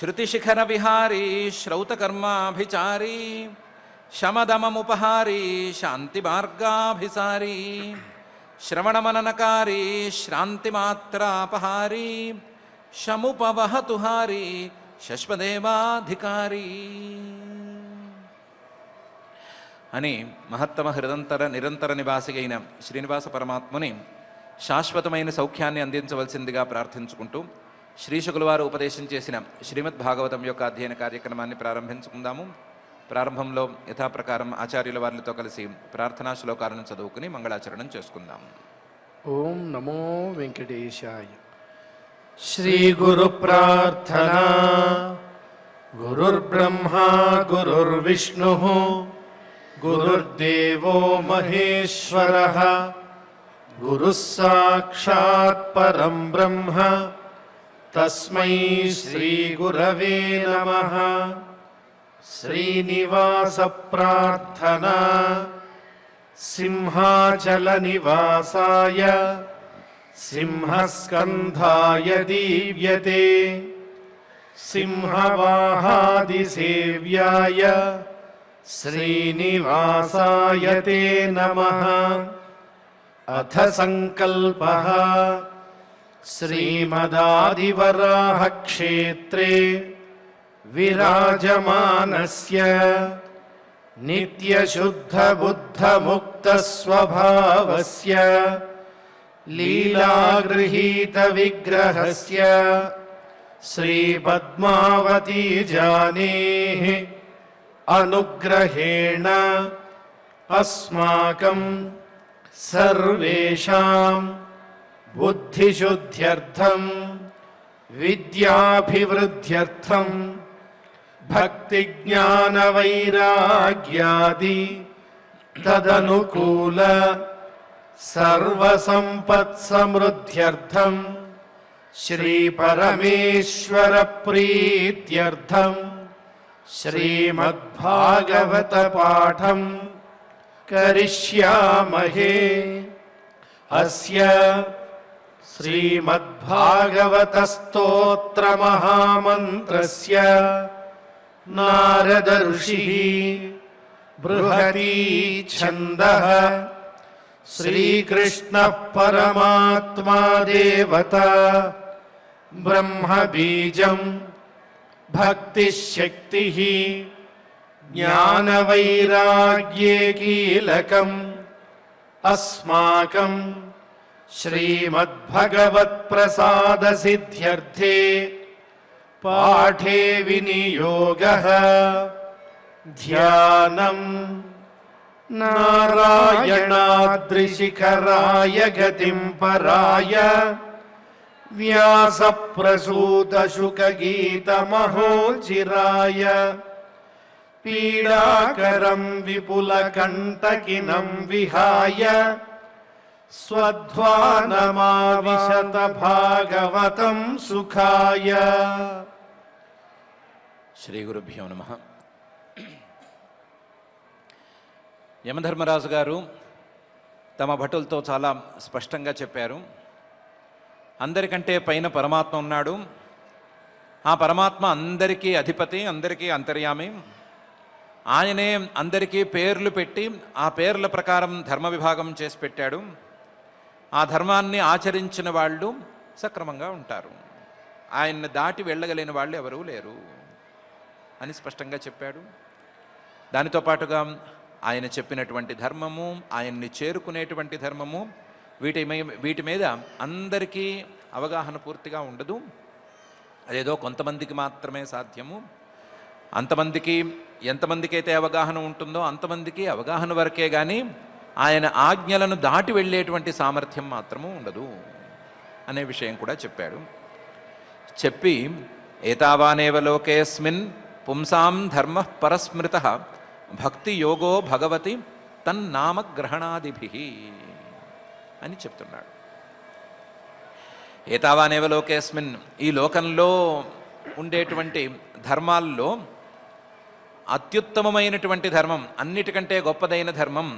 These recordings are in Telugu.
శృతిశిఖర విహారీ శ్రౌతకర్మాభిచారీ శమదమముపహారీ శాంతి మార్గాభిసారీ శ్రవణమననకారీ శ్రాంతిమాత్రాపహారీ శముపవహతుహారీ శశ్వదేవాధికారీ అని మహత్తమ నిరంతర నివాసి అయిన శ్రీనివాస పరమాత్ముని శాశ్వతమైన సౌఖ్యాన్ని అందించవలసిందిగా ప్రార్థించుకుంటూ శ్రీశుకుల వారు ఉపదేశం చేసిన శ్రీమద్భాగవతం యొక్క అధ్యయన కార్యక్రమాన్ని ప్రారంభించుకుందాము. ప్రారంభంలో యథాప్రకారం ఆచార్యుల వారితో కలిసి ప్రార్థనా శ్లోకాలను చదువుకుని మంగళాచరణం చేసుకుందాం. ఓం నమో వెంకటేశాయ. శ్రీ గురు ప్రార్థనా. గురుర్బ్రహ్మా గురుర్విష్ణు గురుర్దేవో మహేశ్వరః గురుః సాక్షాత్ పరం బ్రహ్మ తస్మై శ్రీ గురవే నమః. శ్రీనివాస ప్రార్థనా. సింహాచల నివాసాయ సింహస్కంధాయ దీవ్యతే సింహవాహాది సేవ్యాయ శ్రీనివాసాయ తే నమః. అథ సంకల్పః. శ్రీమదాదివరాహ క్షేత్రే విరాజమానస్య నిత్యశుద్ధ బుద్ధ ముక్త స్వభావస్య లీలాగృహీత విగ్రహస్య శ్రీ పద్మావతీ జానేః అనుగ్రహేణ అస్మాకం సర్వేషాం బుద్ధిశుద్ధ్యర్థం విద్యాభివృద్ధ్యర్థం భక్తిజ్ఞానవైరాగ్యాది తదనుకూల సర్వసంపత్సమృద్ధ్యర్థం శ్రీపరమేశ్వర ప్రీత్యర్థం శ్రీమద్భాగవత పాఠం కరిష్యామహే. అస్య శ్రీమద్భాగవత స్తోత్ర మహామంత్రస్య నారద ఋషిః బృహతీ ఛందః శ్రీకృష్ణః పరమాత్మా దేవతా బ్రహ్మ బీజం భక్తిశక్తిః జ్ఞానవైరాగ్యే కీలకం అస్మాకం శ్రీమద్భగవత్ప్రసాదసిద్ధ్యర్థే పాఠే వినియోగః. ధ్యానం నారాయణాద్రిశిఖరాయ గతిం పరాయ వ్యాసప్రసూతశుకగీతమహోచిరాయ పీడాకరం విపులకంటకినం విహాయ స్వధ్వానమావిశత భాగవతం సుఖాయ. శ్రీ గురుభ్యో నమః. యమధర్మరాజు గారు తమ భటులతో చాలా స్పష్టంగా చెప్పారు. అందరికంటే పైన పరమాత్మ ఉన్నాడు. ఆ పరమాత్మ అందరికీ అధిపతి, అందరికీ అంతర్యామి. ఆయనే అందరికీ పేర్లు పెట్టి ఆ పేర్ల ప్రకారం ధర్మ విభాగం చేసి పెట్టాడు. ఆ ధర్మాన్ని ఆచరించిన వాళ్ళు సక్రమంగా ఉంటారు. ఆయన్ని దాటి వెళ్ళగలిగిన వాళ్ళు ఎవరూ లేరు అని స్పష్టంగా చెప్పాడు. దానితో పాటుగా ఆయన చెప్పినటువంటి ధర్మము, ఆయన్ని చేరుకునేటువంటి ధర్మము, వీటి మీద అందరికీ అవగాహన పూర్తిగా ఉండదు. అదేదో కొంతమందికి మాత్రమే సాధ్యము. అంతమందికి ఎంతమందికి అయితే అవగాహన ఉంటుందో అంతమందికి అవగాహన వరకే కానీ ఆయన ఆజ్ఞలను దాటి వెళ్ళేటువంటి సామర్థ్యం మాత్రము ఉండదు అనే విషయం కూడా చెప్పాడు. చెప్పి ఏతావానేవ లోకేస్మిన్ పుంసాం ధర్మ పరస్మృతః భక్తి యోగో భగవతి తన్నామగ్రహణాదిభిః అని చెప్తున్నాడు. ఏతావానేవ లోకేస్మిన్, ఈ లోకంలో ఉండేటువంటి ధర్మాల్లో అత్యుత్తమమైనటువంటి ధర్మం, అన్నిటికంటే గొప్పదైన ధర్మం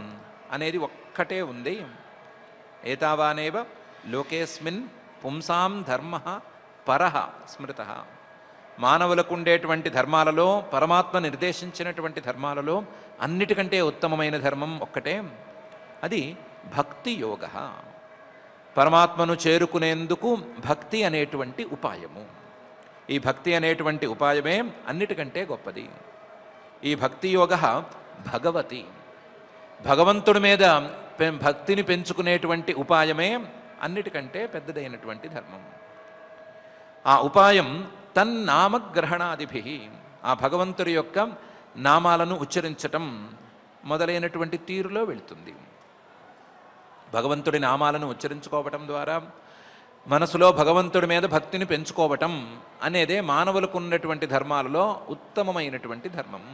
అనేది ఒక్కటే ఉంది. ఏతావానేవ లోకేస్మిన్ పుంసాం ధర్మ పరః స్మృతః. మానవులకు ఉండేటువంటి ధర్మాలలో పరమాత్మ నిర్దేశించినటువంటి ధర్మాలలో అన్నిటికంటే ఉత్తమమైన ధర్మం ఒక్కటే, అది భక్తి యోగ. పరమాత్మను చేరుకునేందుకు భక్తి అనేటువంటి ఉపాయము. ఈ భక్తి అనేటువంటి ఉపాయమే అన్నిటికంటే గొప్పది. ఈ భక్తి యోగ భగవతి, భగవంతుడి మీద భక్తిని పెంచుకునేటువంటి ఉపాయమే అన్నిటికంటే పెద్దదైనటువంటి ధర్మం. ఆ ఉపాయం తన్నామగ్రహణాదిభి, ఆ భగవంతుడి యొక్క నామాలను ఉచ్చరించటం మొదలైనటువంటి తీరులో వెళుతుంది. భగవంతుడి నామాలను ఉచ్చరించుకోవటం ద్వారా మనసులో భగవంతుడి మీద భక్తిని పెంచుకోవటం అనేదే మానవులకు ఉన్నటువంటి ధర్మాలలో ఉత్తమమైనటువంటి ధర్మం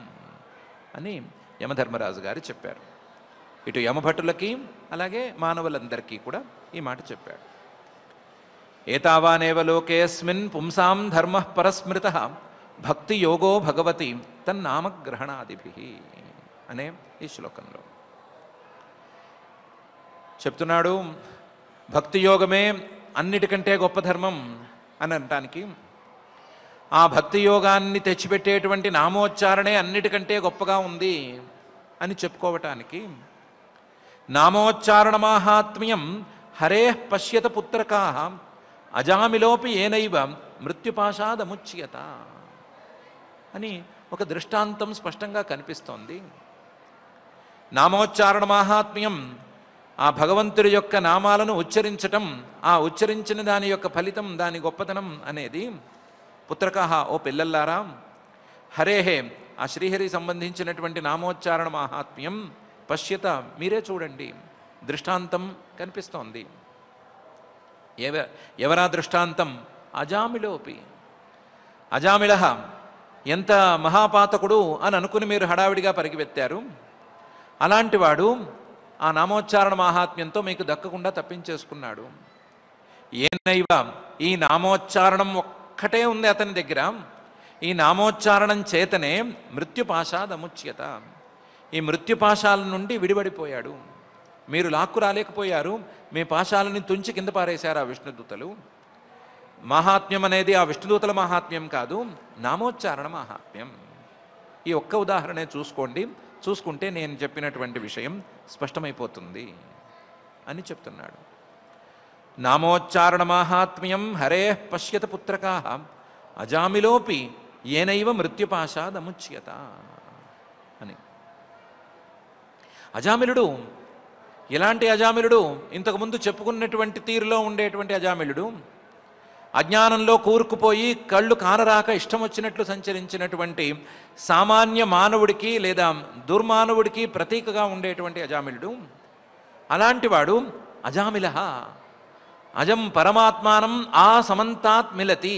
అని యమధర్మరాజు గారు చెప్పారు. ఇటు యమభటులకి అలాగే మానవులందరికీ కూడా ఈ మాట చెప్పాడు. ఏతావానేవ లోకేస్మిన్ పుంసాం ధర్మ పరస్మృత భక్తి యోగో భగవతి తన్నామగ్రహణాదిభి అనే ఈ శ్లోకంలో చెప్తున్నాడు. భక్తి యోగమే అన్నిటికంటే గొప్ప ధర్మం అని అనటానికి, ఆ భక్తి యోగాన్ని తెచ్చిపెట్టేటువంటి నామోచ్చారణే అన్నిటికంటే గొప్పగా ఉంది అని చెప్పుకోవటానికి, నామోచ్చారణ మాహాత్మ్యం హరే పశ్యత పుత్రకా అజామిలోపి ఏనైవ మృత్యుపాశాదముచ్యత అని ఒక దృష్టాంతం స్పష్టంగా కనిపిస్తోంది. నామోచ్చారణ మాహాత్మ్యం, ఆ భగవంతుడి యొక్క నామాలను ఉచ్చరించటం, ఆ ఉచ్చరించిన దాని యొక్క ఫలితం, దాని గొప్పతనం అనేది పుత్రకాహ, ఓ పిల్లల్లారా, హరేహే, ఆ శ్రీహరి సంబంధించినటువంటి నామోచ్చారణ మాహాత్మ్యం పశ్యత, మీరే చూడండి, దృష్టాంతం కనిపిస్తోంది. ఎవరా దృష్టాంతం? అజామిలోపి. అజామిళ ఎంత మహాపాతకుడు అని అనుకుని మీరు హడావిడిగా పరిగెత్తారు, అలాంటివాడు ఆ నామోచ్చారణ మాహాత్మ్యంతో మీకు దక్కకుండా తప్పించేసుకున్నాడు. ఏనైవ, ఈ నామోచ్చారణం ఒక్కటే ఉంది అతని దగ్గర, ఈ నామోచ్చారణం చేతనే మృత్యుపాశాదముచ్యత, ఈ మృత్యుపాశాల నుండి విడిపడిపోయాడు. మీరు లాక్కు రాలేకపోయారు, మీ పాశాలని తుంచి కింద పారేశారు ఆ విష్ణుదూతలు. మహాత్మ్యం అనేది ఆ విష్ణుదూతల మహాత్మ్యం కాదు, నామోచ్చారణ మహాత్మ్యం. ఈ ఒక్క ఉదాహరణే చూసుకోండి, చూసుకుంటే నేను చెప్పినటువంటి విషయం స్పష్టమైపోతుంది అని చెప్తున్నాడు. నామోచ్చారణ మాహాత్మ్యం హరే పశ్యత పుత్రకా అజామిలోపి ఏనైవ మృత్యుపాశాదముచ్యత అని. అజామిలుడు ఎలాంటి అజామిలుడు? ఇంతకుముందు చెప్పుకున్నటువంటి తీరులో ఉండేటువంటి అజామిలుడు, అజ్ఞానంలో కూరుకుపోయి కళ్ళు కానరాక ఇష్టం వచ్చినట్లు సంచరించినటువంటి సామాన్య మానవుడికి లేదా దుర్మానవుడికి ప్రతీకగా ఉండేటువంటి అజామిలుడు. అలాంటివాడు అజామిల. అజం పరమాత్మానం ఆ సమంతాత్ మిలతి,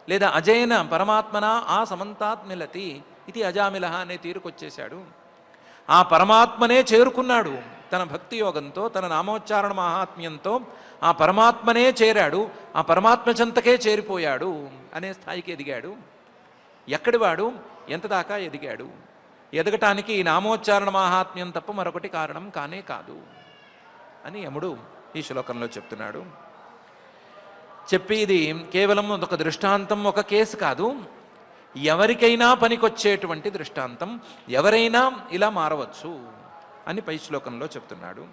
లేదా అజైన పరమాత్మన ఆ సమంతాత్ మిలతి ఇది అజామిల అనే తీరుకొచ్చేశాడు. ఆ పరమాత్మనే చేరుకున్నాడు తన భక్తి యోగంతో, తన నామోచ్చారణ మహాత్మ్యంతో ఆ పరమాత్మనే చేరాడు, ఆ పరమాత్మ చెంతకే చేరిపోయాడు అనే స్థాయికి ఎదిగాడు. ఎక్కడివాడు? ఎంత దాకా ఎదిగాడు? ఎదగటానికి ఈ నామోచ్చారణ మహాత్మ్యం తప్ప మరొకటి కారణం కానే కాదు అని యముడు ఈ శ్లోకంలో చెప్తున్నాడు. చెప్పి ఇది కేవలం ఒక దృష్టాంతం, ఒక కేసు కాదు, ఎవరికైనా పనికొచ్చేటువంటి దృష్టాంతం, ఎవరైనా ఇలా మారవచ్చు అని పై శ్లోకంలో చెప్తున్నాడు.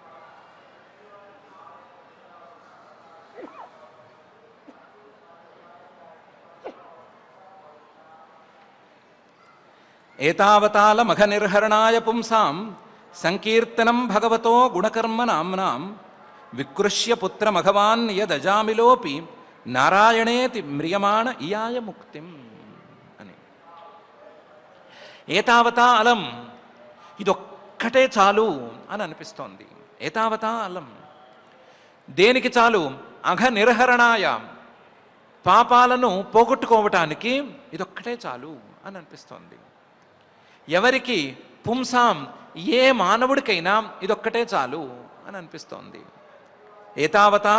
ఏతావతాల మఘ నిర్హరణాయ పుంసాం సంకీర్తనం భగవతో గుణకర్మ నామ్నాం వికృష్య పుత్ర మఘవాన్ యదజామిలోపి నారాయణేతి మ్రియమాణ ఇయాయ ముక్తిం అని. ఏతావతా అలం, ఇదొక్కటే చాలు అని అనిపిస్తోంది. ఏతావతా అలం దేనికి చాలు? అఘ నిర్హరణాయ, పాపాలను పోగొట్టుకోవటానికి ఇదొక్కటే చాలు అని అనిపిస్తోంది. ఎవరికి? పుంసాం, ఏ మానవుడికైనా ఇదొక్కటే చాలు అని అనిపిస్తోంది. ఏతావతా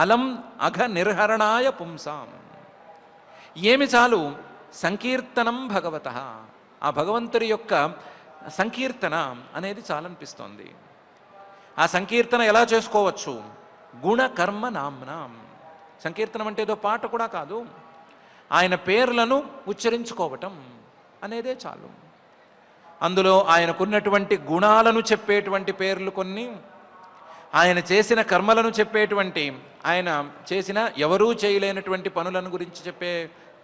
అలం అఘ నిర్హరణాయ పుంసాం. ఏమి చాలు? సంకీర్తనం భగవత, ఆ భగవంతుడి యొక్క సంకీర్తన అనేది చాలనిపిస్తోంది. ఆ సంకీర్తన ఎలా చేసుకోవచ్చు? గుణకర్మ నామ్నాం. సంకీర్తనం అంటే ఏదో పాట కూడా కాదు, ఆయన పేర్లను ఉచ్చరించుకోవటం అనేదే చాలు. అందులో ఆయనకున్నటువంటి గుణాలను చెప్పేటువంటి పేర్లు కొన్ని, ఆయన చేసిన కర్మలను చెప్పేటువంటి, ఆయన చేసిన ఎవరూ చేయలేనటువంటి పనులను గురించి చెప్పే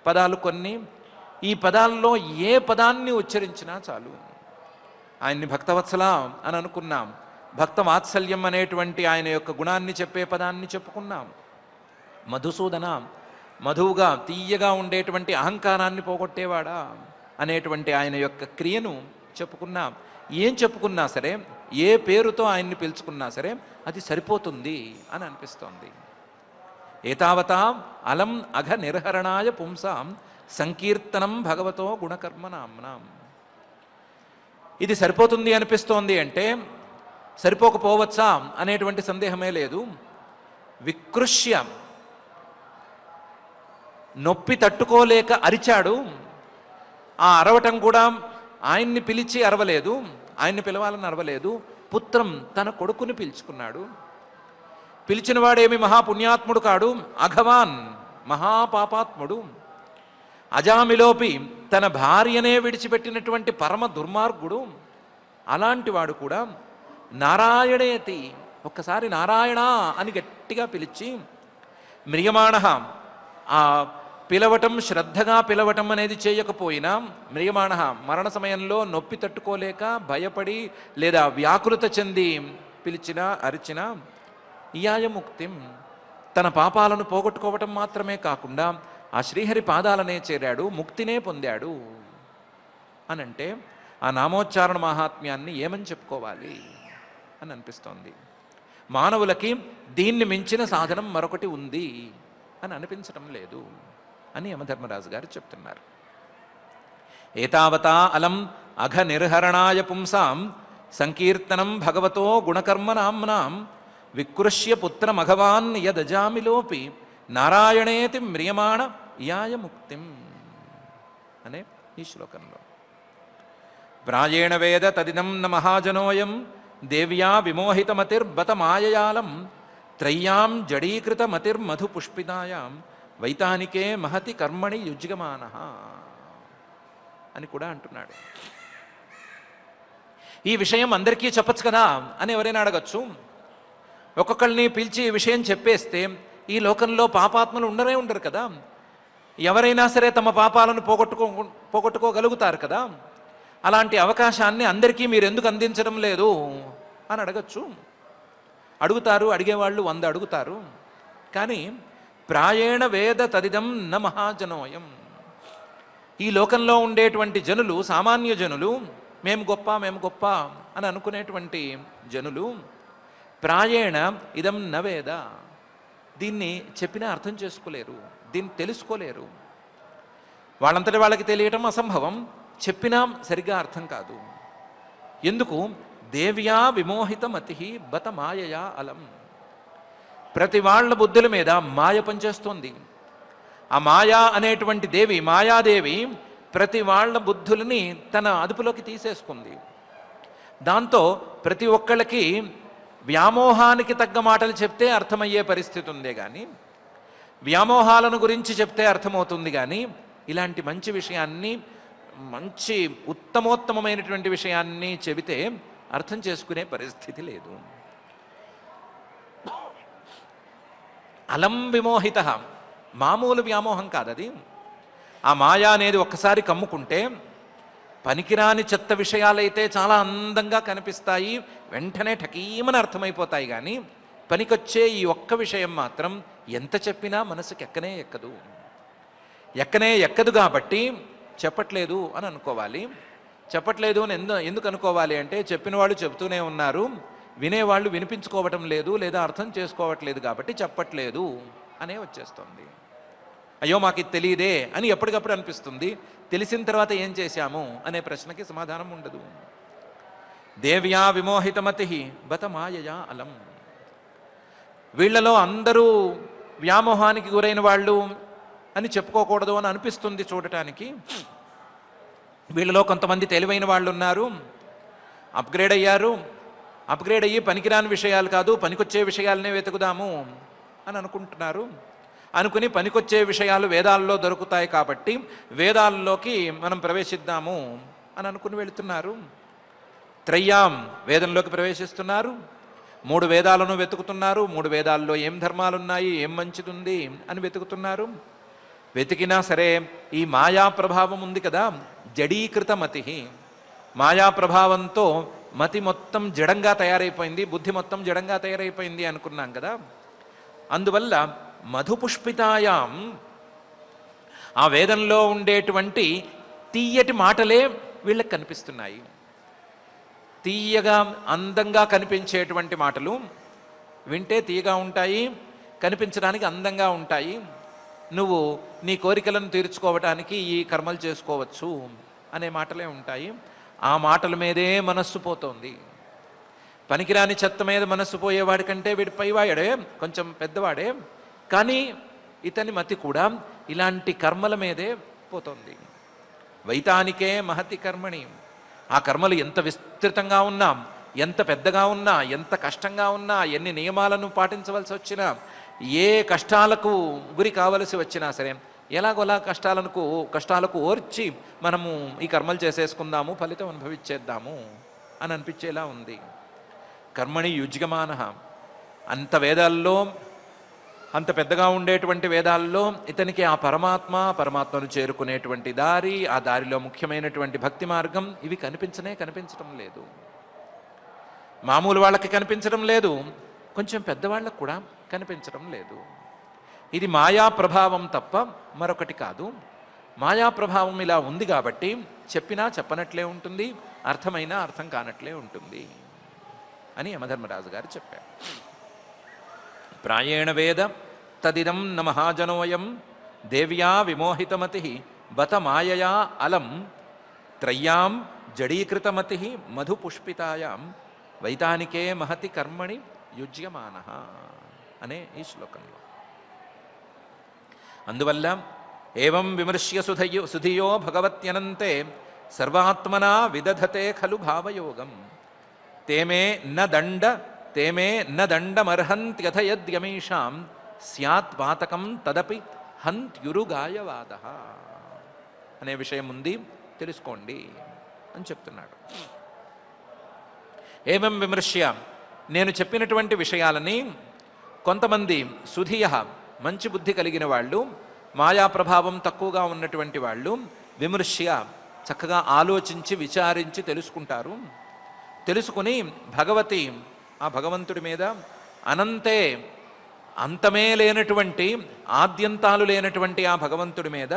పదాలు కొన్ని. ఈ పదాల్లో ఏ పదాన్ని ఉచ్చరించినా చాలు. ఆయన్ని భక్తవత్సల అని అనుకున్నాం, భక్త వాత్సల్యం అనేటువంటి ఆయన యొక్క గుణాన్ని చెప్పే పదాన్ని చెప్పుకున్నాం. మధుసూదన, మధువుగా తీయగా ఉండేటువంటి అహంకారాన్ని పోగొట్టేవాడా అనేటువంటి ఆయన యొక్క క్రియను చెప్పుకున్నాం. ఏం చెప్పుకున్నా సరే, ఏ పేరుతో ఆయన్ని పిలుచుకున్నా సరే అది సరిపోతుంది అని అనిపిస్తోంది. ఏతావతా అలం అఘ నిర్హరణాయ పుంసాం సంకీర్తనం భగవతో గుణకర్మనామ్నాం. ఇది సరిపోతుంది అనిపిస్తోంది అంటే సరిపోకపోవచ్చా అనేటువంటి సందేహమే లేదు. వికృష్య నొప్పి తట్టుకోలేక అరిచాడు. ఆ అరవటం కూడా ఆయన్ని పిలిచి అరవలేదు, ఆయన్ని పిలవాలని అరవలేదు, పుత్రం తన కొడుకుని పిలుచుకున్నాడు. పిలిచినవాడేమి మహాపుణ్యాత్ముడు కాడు, అఘవాన్ మహాపాపాత్ముడు. అజామిలోపి తన భార్యనే విడిచిపెట్టినటువంటి పరమ దుర్మార్గుడు. అలాంటి వాడు కూడా నారాయణేతి, ఒక్కసారి నారాయణ అని గట్టిగా పిలిచి, మ్రియమాణ, ఆ పిలవటం శ్రద్ధగా పిలవటం అనేది చేయకపోయినా, మ్రియమాణ మరణ సమయంలో నొప్పి తట్టుకోలేక భయపడి లేదా వ్యాకులత చెంది పిలిచినా అరిచినా, ఇయాయ ముక్తిం, తన పాపాలను పోగొట్టుకోవటం మాత్రమే కాకుండా ఆ శ్రీహరి పాదాలనే చేరాడు, ముక్తినే పొందాడు అనంటే ఆ నామోచ్చారణ మహాత్మ్యాన్ని ఏమని చెప్పుకోవాలి అని అనిపిస్తోంది. మానవులకి దీన్ని మించిన సాధనం మరొకటి ఉంది అని అనిపించటం లేదు అని యమధర్మరాజు గారు చెప్తున్నారు. ఏతావతా అలం అఘ నిర్హరణాయ పుంసాం సంకీర్తనం భగవతో గుణకర్మనామ్నాం వికృష్య పుత్రమఘవాన్ యదజామిలోపి నారాయణేతి మ్రియమాణ ఇయాయ ముక్తిం అనే ఈ శ్లోకంలో. ప్రాయేణ వేద తదిదం న మహాజనోయం దేవ్యా విమోహితమతిర్బత మాయయాలం త్రయ్యాం జడీకృతమతిర్మధు పుష్పితాయాం వైతానికే మహతి కర్మణి యుజ్యమాన అని కూడా అంటున్నాడు. ఈ విషయం అందరికీ చెప్పచ్చు కదా అని ఎవరైనా అడగచ్చు. ఒక్కొక్కరిని పిలిచి ఈ విషయం చెప్పేస్తే ఈ లోకంలో పాపాత్మలు ఉండరు కదా, ఎవరైనా సరే తమ పాపాలను పోగొట్టుకోగలుగుతారు కదా, అలాంటి అవకాశాన్ని అందరికీ మీరు ఎందుకు అందించడం లేదు అని అడగచ్చు. అడుగుతారు, అడిగేవాళ్ళు 100 అడుగుతారు. కానీ ప్రాయేణ వేద తదిదం న మహాజనోయం, ఈ లోకంలో ఉండేటువంటి జనులు, సామాన్య జనులు, మేము గొప్ప అని అనుకునేటువంటి జనులు, ప్రాయేణ ఇదం న వేద, దీన్ని చెప్పినా అర్థం చేసుకోలేరు, దీన్ని తెలుసుకోలేరు. వాళ్ళంతటి వాళ్ళకి తెలియటం అసంభవం, చెప్పినా సరిగ్గా అర్థం కాదు. ఎందుకు? దేవ్యా విమోహితమతి బత మాయయా అలం, ప్రతి వాళ్ళ బుద్ధుల మీద మాయ పనిచేస్తోంది. ఆ మాయా అనేటువంటి దేవి, మాయాదేవి ప్రతి వాళ్ళ బుద్ధులని తన అదుపులోకి తీసేసుకుంది. దాంతో ప్రతి ఒక్కళ్ళకి వ్యామోహానికి తగ్గ మాటలు చెప్తే అర్థమయ్యే పరిస్థితి ఉందే కానీ, వ్యామోహాలను గురించి చెప్తే అర్థమవుతుంది కానీ, ఇలాంటి మంచి విషయాన్ని, మంచి ఉత్తమోత్తమైనటువంటి విషయాన్ని చెబితే అర్థం చేసుకునే పరిస్థితి లేదు. అలం విమోహిత, మామూలు వ్యామోహం కాదది. ఆ మాయా అనేది ఒక్కసారి కమ్ముకుంటే పనికిరాని చెత్త విషయాలైతే చాలా అందంగా కనిపిస్తాయి, వెంటనే ఠకీమని అర్థమైపోతాయి. కానీ పనికొచ్చే ఈ ఒక్క విషయం మాత్రం ఎంత చెప్పినా మనసుకి ఎక్కనే ఎక్కదు. కాబట్టి చెప్పట్లేదు అని అనుకోవాలి. చెప్పట్లేదు అని ఎందుకు అనుకోవాలి అంటే, చెప్పిన వాళ్ళు చెబుతూనే ఉన్నారు, వినేవాళ్ళు వినిపించుకోవటం లేదు లేదా అర్థం చేసుకోవట్లేదు కాబట్టి చెప్పట్లేదు అనే వచ్చేస్తుంది. అయ్యో మాకు ఇది తెలియదే అని ఎప్పటికప్పుడు అనిపిస్తుంది. తెలిసిన తర్వాత ఏం చేశాము అనే ప్రశ్నకి సమాధానం ఉండదు. దేవ్యా విమోహితమతి బత మాయయా అలం, వీళ్లలో అందరూ వ్యామోహానికి గురైన వాళ్ళు అని చెప్పుకోకూడదు అని అనిపిస్తుంది చూడటానికి. వీళ్ళలో కొంతమంది తెలివైన వాళ్ళు ఉన్నారు, అప్గ్రేడ్ అయ్యారు. అప్గ్రేడ్ అయ్యి పనికిరాని విషయాలు కాదు, పనికొచ్చే విషయాలనే వెతుకుదాము అని అనుకుంటున్నారు. అనుకుని పనికొచ్చే విషయాలు వేదాల్లో దొరుకుతాయి కాబట్టి వేదాల్లోకి మనం ప్రవేశిద్దాము అని అనుకుని వెళుతున్నారు. త్రయ్యాం వేదంలోకి ప్రవేశిస్తున్నారు. 3 వేదాలను వెతుకుతున్నారు. 3 వేదాల్లో ఏం ధర్మాలున్నాయి, ఏం మంచిదుంది అని వెతుకుతున్నారు. వెతికినా సరే ఈ మాయా ప్రభావం ఉంది కదా, జడీకృత మతి, మాయా ప్రభావంతో మతి మొత్తం జడంగా తయారైపోయింది, బుద్ధి మొత్తం జడంగా తయారైపోయింది అనుకున్నాం కదా. అందువల్ల మధుపుష్పితాయాం ఆ వేదంలో ఉండేటువంటి తీయటి మాటలే వీళ్ళకి కనిపిస్తున్నాయి. తీయగా అందంగా కనిపించేటువంటి మాటలు వింటే తీయగా ఉంటాయి, కనిపించడానికి అందంగా ఉంటాయి. నువ్వు నీ కోరికలను తీర్చుకోవటానికి ఈ కర్మలు చేసుకోవచ్చు అనే మాటలే ఉంటాయి. ఆ మాటల మీదే మనస్సు పోతోంది. పనికిరాని చెత్త మీద మనస్సు పోయేవాడి కంటే వీడి పైవాడే, కొంచెం పెద్దవాడే, కానీ ఇతని మతి కూడా ఇలాంటి కర్మల మీదే పోతోంది. వైతానికే మహతి కర్మణి, ఆ కర్మలు ఎంత విస్తృతంగా ఉన్నా, ఎంత పెద్దగా ఉన్నా, ఎంత కష్టంగా ఉన్నా, ఎన్ని నియమాలను పాటించవలసి వచ్చినా, ఏ కష్టాలకు గురి కావలసి వచ్చినా సరే ఎలాగోలా కష్టాలకు ఓర్చి మనము ఈ కర్మలు చేసేసుకుందాము, ఫలితం అనుభవించేద్దాము అని అనిపించేలా ఉంది. కర్మణి యుజ్యమాన, అంత వేదాల్లో, అంత పెద్దగా ఉండేటువంటి వేదాల్లో ఇతనికి ఆ పరమాత్మను చేరుకునేటువంటి దారి, ఆ దారిలో ముఖ్యమైనటువంటి భక్తి మార్గం ఇవి కనిపించడం లేదు. మామూలు వాళ్ళకి కనిపించడం లేదు, కొంచెం పెద్దవాళ్ళకు కూడా కనిపించడం లేదు. ఇది మాయా ప్రభావం తప్ప మరొకటి కాదు. మాయా ప్రభావం ఇలా ఉంది కాబట్టి చెప్పినా చెప్పనట్లే ఉంటుంది, అర్థమైనా అర్థం కానట్లే ఉంటుంది అని యమధర్మరాజు గారు చెప్పారు. ప్రాయేణ వేద తదిదం న మహాజనోయం దేవ్యా విమోహితమతి బత మాయయా అలం త్రయ్యాం జడీకృతమతి మధుపుష్పితాయాం వైతానికే మహతి కర్మణి యుజ్యమాన అనే ఈ శ్లోకంలో. అందువల్ల ఏవం విమర్శ్య సుధియో భగవత్యనంతే సర్వాత్మనా విదధతే ఖలు భావయోగం తేమే న దండమర్హంత్యథ యద్యమీషాం స్యాత్ పాతకం తదపి హంత్యురుగాయవాద అనే విషయం ఉంది, తెలుసుకోండి అని చెప్తున్నాడు. ఏవం విమర్శ్య, నేను చెప్పినటువంటి విషయాలని కొంతమంది సుధియ మంచి బుద్ధి కలిగిన వాళ్ళు, మాయా ప్రభావం తక్కువగా ఉన్నటువంటి వాళ్ళు విమర్శ్య చక్కగా ఆలోచించి విచారించి తెలుసుకుంటారు. తెలుసుకుని భగవతి, ఆ భగవంతుడి మీద, అనంతే అంతమే లేనటువంటి, ఆద్యంతాలు లేనటువంటి ఆ భగవంతుడి మీద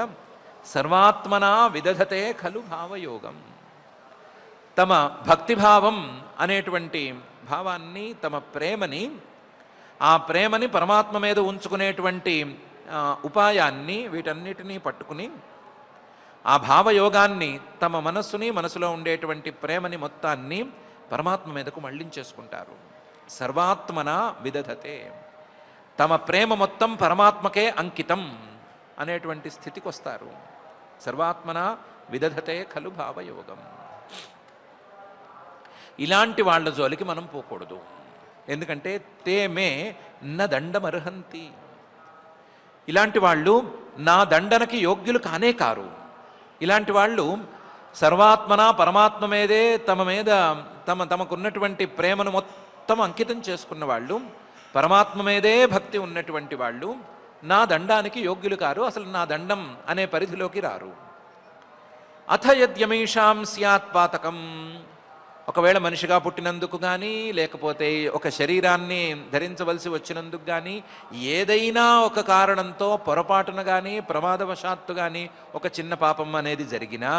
సర్వాత్మనా విదధతే ఖలు భావయోగం, తమ భక్తిభావం అనేటువంటి భావాన్ని, తమ ప్రేమని, ఆ ప్రేమని పరమాత్మ మీద ఉంచుకునేటువంటి ఉపాయాన్ని, వీటన్నిటినీ పట్టుకుని ఆ భావయోగాన్ని, తమ మనసులో ఉండేటువంటి ప్రేమని మొత్తాన్ని పరమాత్మ మీదకు మళ్ళించేసుకుంటారు. సర్వాత్మన విదధతే, తమ ప్రేమ మొత్తం పరమాత్మకే అంకితం అనేటువంటి స్థితికి వస్తారు. సర్వాత్మన విదధతే ఖలు భావయోగం. ఇలాంటి వాళ్ళ జోలికి మనం పోకూడదు. ఎందుకంటే తేమే న దండమర్హంతి, ఇలాంటి వాళ్ళు నా దండనకి యోగ్యులు కానే కారు. ఇలాంటి వాళ్ళు సర్వాత్మన పరమాత్మ మీదే తమకున్నటువంటి ప్రేమను మొత్తం అంకితం చేసుకున్న వాళ్ళు, పరమాత్మ మీదే భక్తి ఉన్నటువంటి వాళ్ళు నా దండానికి యోగ్యులు కారు, అసలు నా దండం అనే పరిధిలోకి రారు. అథ యద్యమీషాం స్యాత్ పాతకం, ఒకవేళ మనిషిగా పుట్టినందుకు కానీ, లేకపోతే ఒక శరీరాన్ని ధరించవలసి వచ్చినందుకు కానీ, ఏదైనా ఒక కారణంతో పొరపాటున కానీ, ప్రమాదవశాత్తు కానీ ఒక చిన్న పాపం అనేది జరిగినా,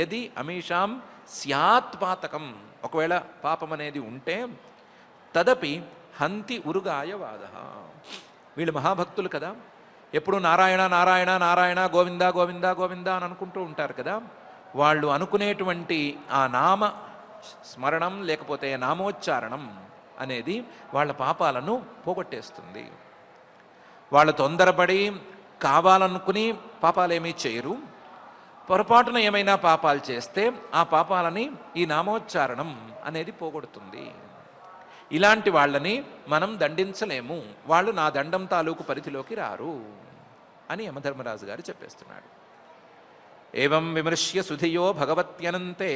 యది అమీషాం స్యాత్ పాతకం, ఒకవేళ పాపం అనేది ఉంటే, తదపి హంతి ఉరుగాయవాద, వీళ్ళు మహాభక్తులు కదా, ఎప్పుడు నారాయణ నారాయణ నారాయణ గోవింద గోవింద గోవింద అని అనుకుంటూ ఉంటారు కదా. వాళ్ళు అనుకునేటువంటి ఆ నామ స్మరణం లేకపోతే నామోచ్చారణం అనేది వాళ్ళ పాపాలను పోగొట్టేస్తుంది. వాళ్ళు తొందరపడి కావాలనుకుని పాపాలేమీ చేయరు. పొరపాటున ఏమైనా పాపాలు చేస్తే ఆ పాపాలని ఈ నామోచ్చారణం అనేది పోగొడుతుంది. ఇలాంటి వాళ్ళని మనం దండించలేము, వాళ్ళు నా దండం తాలూకు పరిధిలోకి రారు అని యమధర్మరాజు గారు చెప్పేస్తున్నాడు. ఏవం విమృశ్య సుధియో భగవత్యనంతే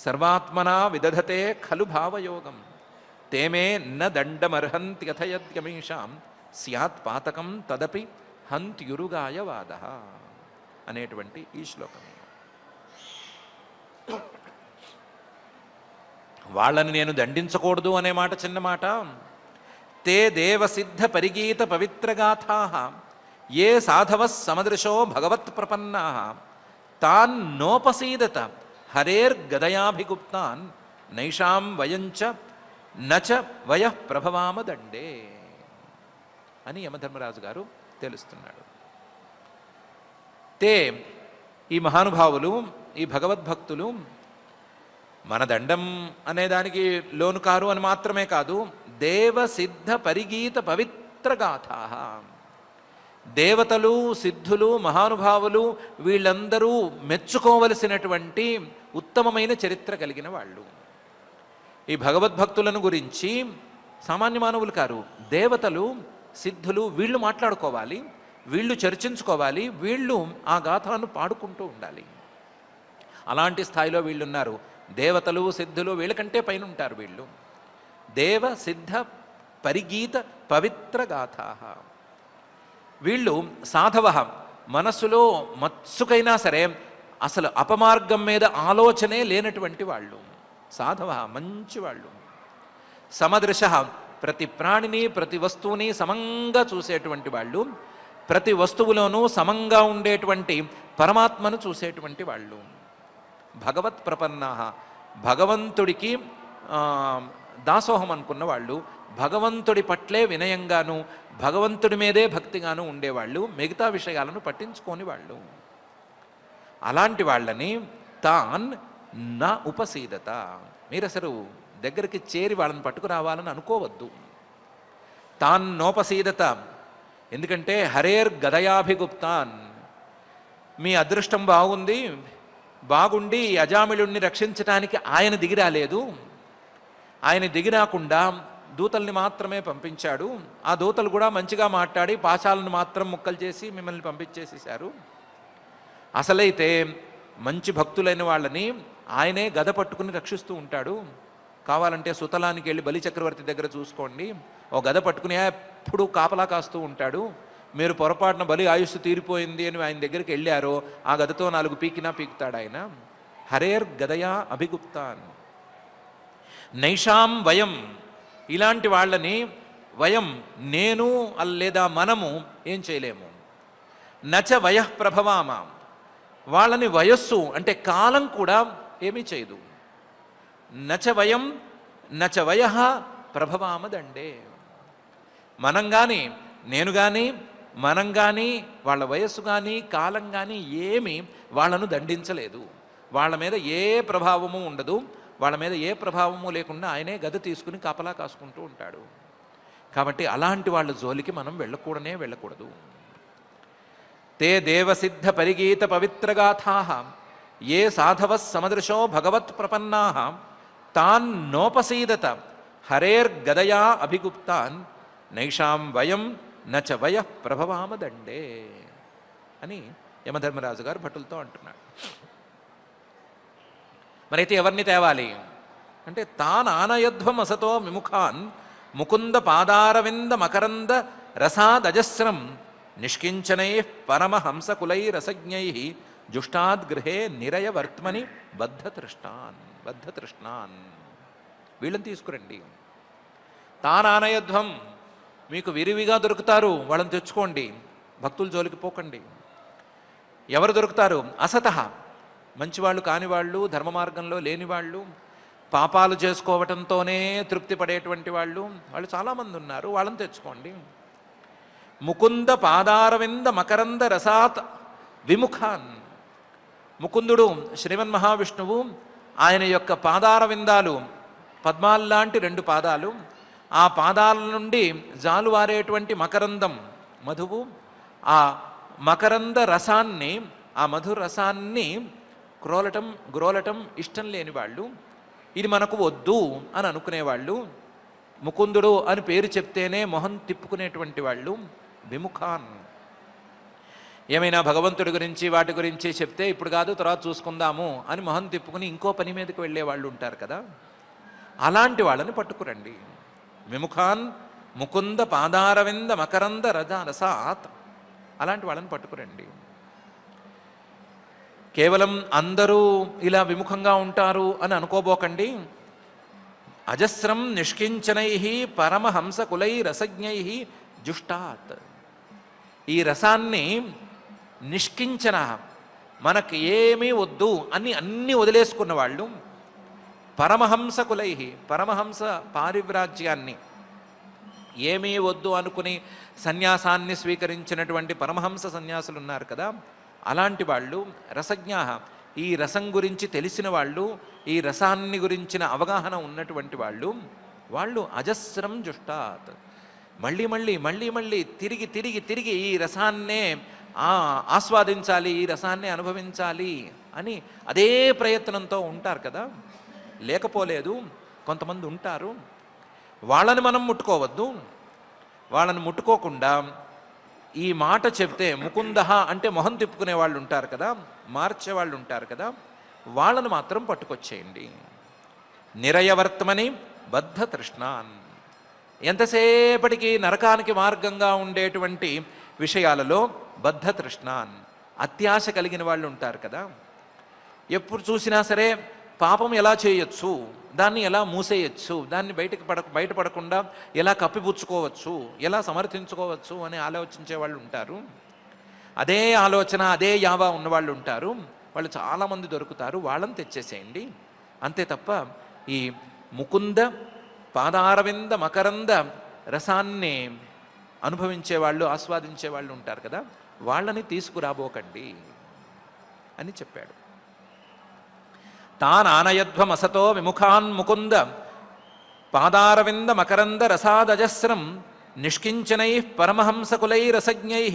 సర్వాత్మనా విదధతే ఖలు భావయోగం తేమే న దండమర్హంత్యథయద్యమీషాం స్యాత్ పాతకం తదపి హంత్యురుగాయవాద అనేటువంటి ఈ శ్లోకం. వాళ్ళని నేను దండించకూడదు అనే మాట చిన్న మాట. తే దేవసిద్ధ పరిగీత పవిత్రగాథా ఏ సాధవ సమదృశో భగవత్ ప్రపన్నా తాన్ నోపసీదత హరేర్గదయాభిగుప్తాన్ నైషాం వయంచ నచ వయః ప్రభవామ దండే అని యమధర్మరాజు గారు తెలుస్తున్నాడు. తే ఈ మహానుభావులు, ఈ భగవద్భక్తులు మన దండం అనేదానికి లోను కారు అని మాత్రమే కాదు, దేవసిద్ధ పరిగీత పవిత్ర గాథా, దేవతలు సిద్ధులు మహానుభావులు వీళ్ళందరూ మెచ్చుకోవలసినటువంటి ఉత్తమమైన చరిత్ర కలిగిన వాళ్ళు. ఈ భగవద్భక్తులను గురించి సామాన్య మానవులు కారు, దేవతలు సిద్ధులు వీళ్ళు మాట్లాడుకోవాలి, వీళ్ళు చర్చించుకోవాలి, వీళ్ళు ఆ గాథను పాడుకుంటూ ఉండాలి. అలాంటి స్థాయిలో వీళ్ళున్నారు. దేవతలు సిద్ధులు వీళ్ళకంటే పైన ఉంటారు వీళ్ళు. దేవ సిద్ధ పరిగీత పవిత్ర గాథా. వీళ్ళు సాధవ, మనస్సులో మత్సుకైనా సరే అసలు అపమార్గం మీద ఆలోచనే లేనటువంటి వాళ్ళు. సాధవ మంచివాళ్ళు. సమదృశ ప్రతి ప్రాణిని ప్రతి వస్తువుని సమంగా చూసేటువంటి వాళ్ళు, ప్రతి వస్తువులోనూ సమంగా ఉండేటువంటి పరమాత్మను చూసేటువంటి వాళ్ళు. భగవత్ ప్రపన్నా, భగవంతుడికి దాసోహం అనుకున్న వాళ్ళు, భగవంతుడి పట్లే వినయంగాను భగవంతుడి మీదే భక్తిగాను ఉండేవాళ్ళు, మిగతా విషయాలను పట్టించుకోని వాళ్ళు. అలాంటి వాళ్ళని తాన్ నా ఉపసీదత, మీరు అసలు దగ్గరికి చేరి వాళ్ళని పట్టుకురావాలని అనుకోవద్దు. తాన్ నోపసీదత, ఎందుకంటే హరేర్ గదయాభిగుప్తాన్, మీ అదృష్టం బాగుండి అజామిళుణ్ణి రక్షించడానికి ఆయన దిగిరాలేదు. ఆయన దిగిరాకుండా దూతల్ని మాత్రమే పంపించాడు. ఆ దూతలు కూడా మంచిగా మాట్లాడి పాశాలను మాత్రం ముక్కలు చేసి మిమ్మల్ని పంపించేసేశారు. అసలైతే మంచి భక్తులైన వాళ్ళని ఆయనే గద పట్టుకుని రక్షిస్తూ ఉంటాడు. కావాలంటే సుతలానికి వెళ్ళి బలిచక్రవర్తి దగ్గర చూసుకోండి, ఓ గద పట్టుకుని ఎప్పుడు కాపలా కాస్తూ ఉంటాడు. మీరు పొరపాటున బలి ఆయుస్సు తీరిపోయింది అని ఆయన దగ్గరికి వెళ్ళారో ఆ గదతో 4 పీకినా పీకుతాడు ఆయన. హరేర్ గదయా అభిగుప్తాన్ నైషాం వయం, ఇలాంటి వాళ్ళని వయం నేను లేదా మనము ఏం చేయలేము. నచ వయః ప్రభవామ, వాళ్ళని వయస్సు అంటే కాలం కూడా ఏమీ చేయదు. నచ వయం నచ వయః ప్రభవామ దండే, మనం కానీ నేను కానీ మనం కానీ వాళ్ళ వయస్సు కానీ కాలం కానీ ఏమీ వాళ్ళను దండించలేదు. వాళ్ళ మీద ఏ ప్రభావము ఉండదు. వాళ్ళ మీద ఏ ప్రభావము లేకుండా ఆయనే గద తీసుకుని కాపలా కాసుకుంటూ ఉంటాడు. కాబట్టి అలాంటి వాళ్ళ జోలికి మనం వెళ్ళకూడదు. తే దేవసిద్ధ పరిగీత పవిత్రగాథా ఏ సాధవ సమదృశో భగవత్ ప్రపన్నా తాన్ నోపసీదత హరేర్గదయా అభిగుప్తాన్ నైషాం వయం నచ వయః ప్రభవామ దండే అని యమధర్మరాజు గారు భటులతో అంటున్నాడు. మరైతే ఎవరిని తేవాలి అంటే తాన్ ఆనయధ్వం అసతో విముఖాన్ ముకుంద పాదారవింద మకరంద రసాదజస్రం నిష్కించనై పరమహంసకులై రసజ్ఞై జుష్టాద్గృహే నిరయవర్త్మని బద్ధతృష్ణాన్ వీళ్ళని తీసుకురండి. తానానయధ్వం, మీకు విరివిగా దొరుకుతారు, వాళ్ళని తెచ్చుకోండి, భక్తుల జోలికి పోకండి. ఎవరు దొరుకుతారు? అసతః, మంచివాళ్ళు కానివాళ్ళు, ధర్మ మార్గంలో లేనివాళ్ళు, పాపాలు చేసుకోవటంతోనే తృప్తి పడేటువంటి వాళ్ళు చాలామంది ఉన్నారు, వాళ్ళని తెచ్చుకోండి. ముకుంద పాదారవింద మకరంద రసాత్ విముఖాన్, ముకుందుడు శ్రీమన్ మహావిష్ణువు, ఆయన యొక్క పాదారవిందాలు పద్మాల్లాంటి 2 పాదాలు, ఆ పాదాల నుండి జాలువారేటువంటి మకరందం మధువు, ఆ మకరంద రసాన్ని, ఆ మధు రసాన్ని గ్రోలటం ఇష్టం లేని వాళ్ళు, ఇది మనకు వద్దు అని అనుకునేవాళ్ళు, ముకుందుడు అని పేరు చెప్తేనే మొహం తిప్పుకునేటువంటి వాళ్ళు విముఖాన్. ఏమైనా భగవంతుడి గురించి వాటి గురించి చెప్తే ఇప్పుడు కాదు తర్వాత చూసుకుందాము అని మొహం తిప్పుకుని ఇంకో పని మీదకి వెళ్ళే వాళ్ళు ఉంటారు కదా, అలాంటి వాళ్ళని పట్టుకురండి. విముఖాన్ ముకుంద పాదారవింద మకరంద రసాత్, అలాంటి వాళ్ళని పట్టుకురండి. కేవలం అందరూ ఇలా విముఖంగా ఉంటారు అని అనుకోబోకండి. అజస్రం నిష్కించనై పరమహంసకులై రసజ్ఞై జుష్టాత్. ఈ రసాన్ని నిష్కించన, మనకు ఏమీ వద్దు అని అన్నీ వదిలేసుకున్న వాళ్ళు, పరమహంసకులై, పరమహంస పారివ్రాజ్యాన్ని ఏమీ వద్దు అనుకుని సన్యాసాన్ని స్వీకరించినటువంటి పరమహంస సన్యాసులు ఉన్నారు కదా, అలాంటి వాళ్ళు, రసజ్ఞ, ఈ రసం గురించి తెలిసిన వాళ్ళు, ఈ రసాన్ని గురించిన అవగాహన ఉన్నటువంటి వాళ్ళు, వాళ్ళు అజస్రం జుష్టాత్, మళ్ళీ మళ్ళీ మళ్ళీ మళ్ళీ తిరిగి తిరిగి తిరిగి ఈ రసాన్నే ఆస్వాదించాలి, ఈ రసాన్ని అనుభవించాలి అని అదే ప్రయత్నంతో ఉంటారు కదా. లేకపోలేదు, కొంతమంది ఉంటారు. వాళ్ళని మనం ముట్టుకోవద్దు. వాళ్ళని ముట్టుకోకుండా ఈ మాట చెప్తే ముకుంద అంటే మొహం తిప్పుకునే వాళ్ళు ఉంటారు కదా, మార్చే వాళ్ళు ఉంటారు కదా, వాళ్ళను మాత్రం పట్టుకొచ్చేయండి. నిరయవర్తమని బద్ధ తృష్ణాన్. ఎంతసేపటికి నరకానికి మార్గంగా ఉండేటువంటి విషయాలలో బద్ధ తృష్ణాన్, అత్యాశ కలిగిన వాళ్ళు ఉంటారు కదా. ఎప్పుడు చూసినా సరే పాపం ఎలా చేయొచ్చు, దాన్ని ఎలా మూసేయచ్చు, దాన్ని బయటపడకుండా ఎలా కప్పిపుచ్చుకోవచ్చు, ఎలా సమర్థించుకోవచ్చు అని ఆలోచించే వాళ్ళు ఉంటారు. అదే ఆలోచన అదే యావా ఉన్నవాళ్ళు ఉంటారు. వాళ్ళు చాలామంది దొరుకుతారు. వాళ్ళని తెచ్చేసేయండి అంతే తప్ప ఈ ముకుంద పాదారవింద మకరంద రసాన్ని అనుభవించే వాళ్ళు, ఆస్వాదించే వాళ్ళు ఉంటారు కదా, వాళ్ళని తీసుకురాబోకండి అని చెప్పాడు. తానానయధ్వమసతో విముఖాన్ ముకుంద పాదారవింద మకరంద రసాదజస్రం నిష్కించనై పరమహంసకులై రసజ్ఞై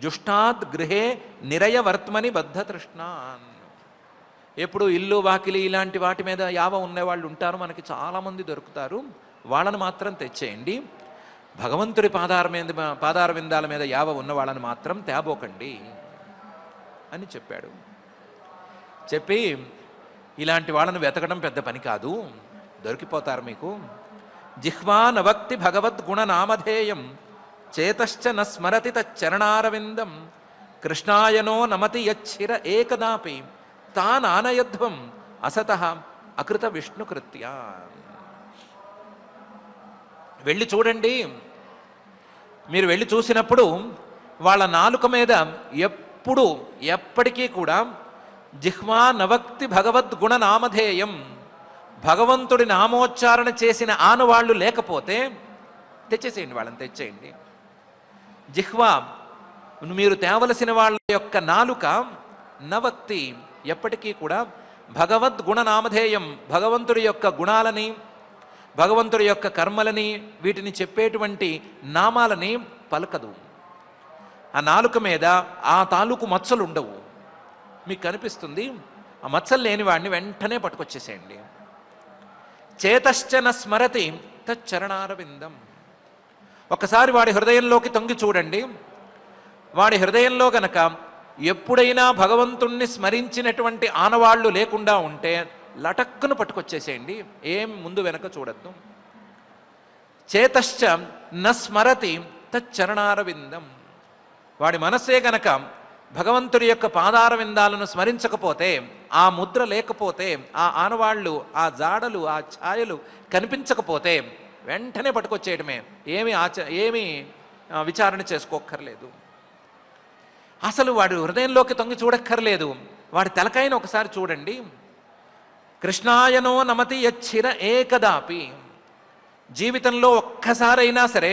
జుష్టాద్ గృహే నిరయవర్త్మని బద్ధ తృష్ణాన్. ఎప్పుడు ఇల్లు వాకిలి ఇలాంటి వాటి మీద యావ ఉన్నవాళ్ళు ఉంటారు, మనకి చాలామంది దొరుకుతారు. వాళ్ళని మాత్రం తెచ్చేయండి. భగవంతుడి పాదార విందాల మీద యావ ఉన్న వాళ్ళని మాత్రం తేబోకండి అని చెప్పాడు. చెప్పి ఇలాంటి వాళ్ళని వెతకడం పెద్ద పని కాదు, దొరికిపోతారు మీకు. జిహ్వా నవక్తి భగవద్గుణ నామధేయం చేతశ్చ న స్మరతి తచ్చరణారవిందం కృష్ణాయనో నమతి యచ్చిర ఏకదాపి తానానయధ్వం అసత అకృత విష్ణుకృత్యా. వెళ్ళి చూడండి. మీరు వెళ్ళి చూసినప్పుడు వాళ్ళ నాలుక మీద ఎప్పటికీ కూడా జిహ్వా నవక్తి భగవద్గుణ నామధేయం, భగవంతుడి నామోచ్చారణ చేసిన ఆనవాళ్ళు లేకపోతే తెచ్చేసేయండి, వాళ్ళని తెచ్చేయండి. జిహ్వా మీరు తేవలసిన వాళ్ళ యొక్క నాలుక నవక్తి ఎప్పటికీ కూడా భగవద్గుణ నామధేయం, భగవంతుడి యొక్క గుణాలని, భగవంతుడి యొక్క కర్మలని, వీటిని చెప్పేటువంటి నామాలని పలకదు. ఆ నాలుక మీద ఆ తాలూకు మచ్చలు ఉండవు. మీకు కనిపిస్తుంది. ఆ మచ్చలు లేని వాడిని వెంటనే పట్టుకొచ్చేసేయండి. చేతశ్చన స్మరతి తచ్చరణారవిందం. ఒకసారి వాడి హృదయంలోకి తొంగి చూడండి. వాడి హృదయంలో గనక ఎప్పుడైనా భగవంతుణ్ణి స్మరించినటువంటి ఆనవాళ్లు లేకుండా ఉంటే లటక్కును పట్టుకొచ్చేసేయండి. ఏం ముందు వెనక చూడద్దు. చేతశ్చ న స్మరతి తచ్చరణారవిందం. వాడి మనస్సే గనక భగవంతుడి యొక్క పాదారవిందాలను స్మరించకపోతే, ఆ ముద్ర లేకపోతే, ఆ ఆనవాళ్ళు, ఆ జాడలు, ఆ ఛాయలు కనిపించకపోతే వెంటనే పట్టుకొచ్చేయడమే. ఏమి విచారణ చేసుకోక్కర్లేదు. అసలు వాడు హృదయంలోకి తొంగి చూడక్కర్లేదు. వాడి తలకాయను ఒకసారి చూడండి. కృష్ణాయనో నమతి యచ్చిర ఏకదాపి. జీవితంలో ఒక్కసారైనా సరే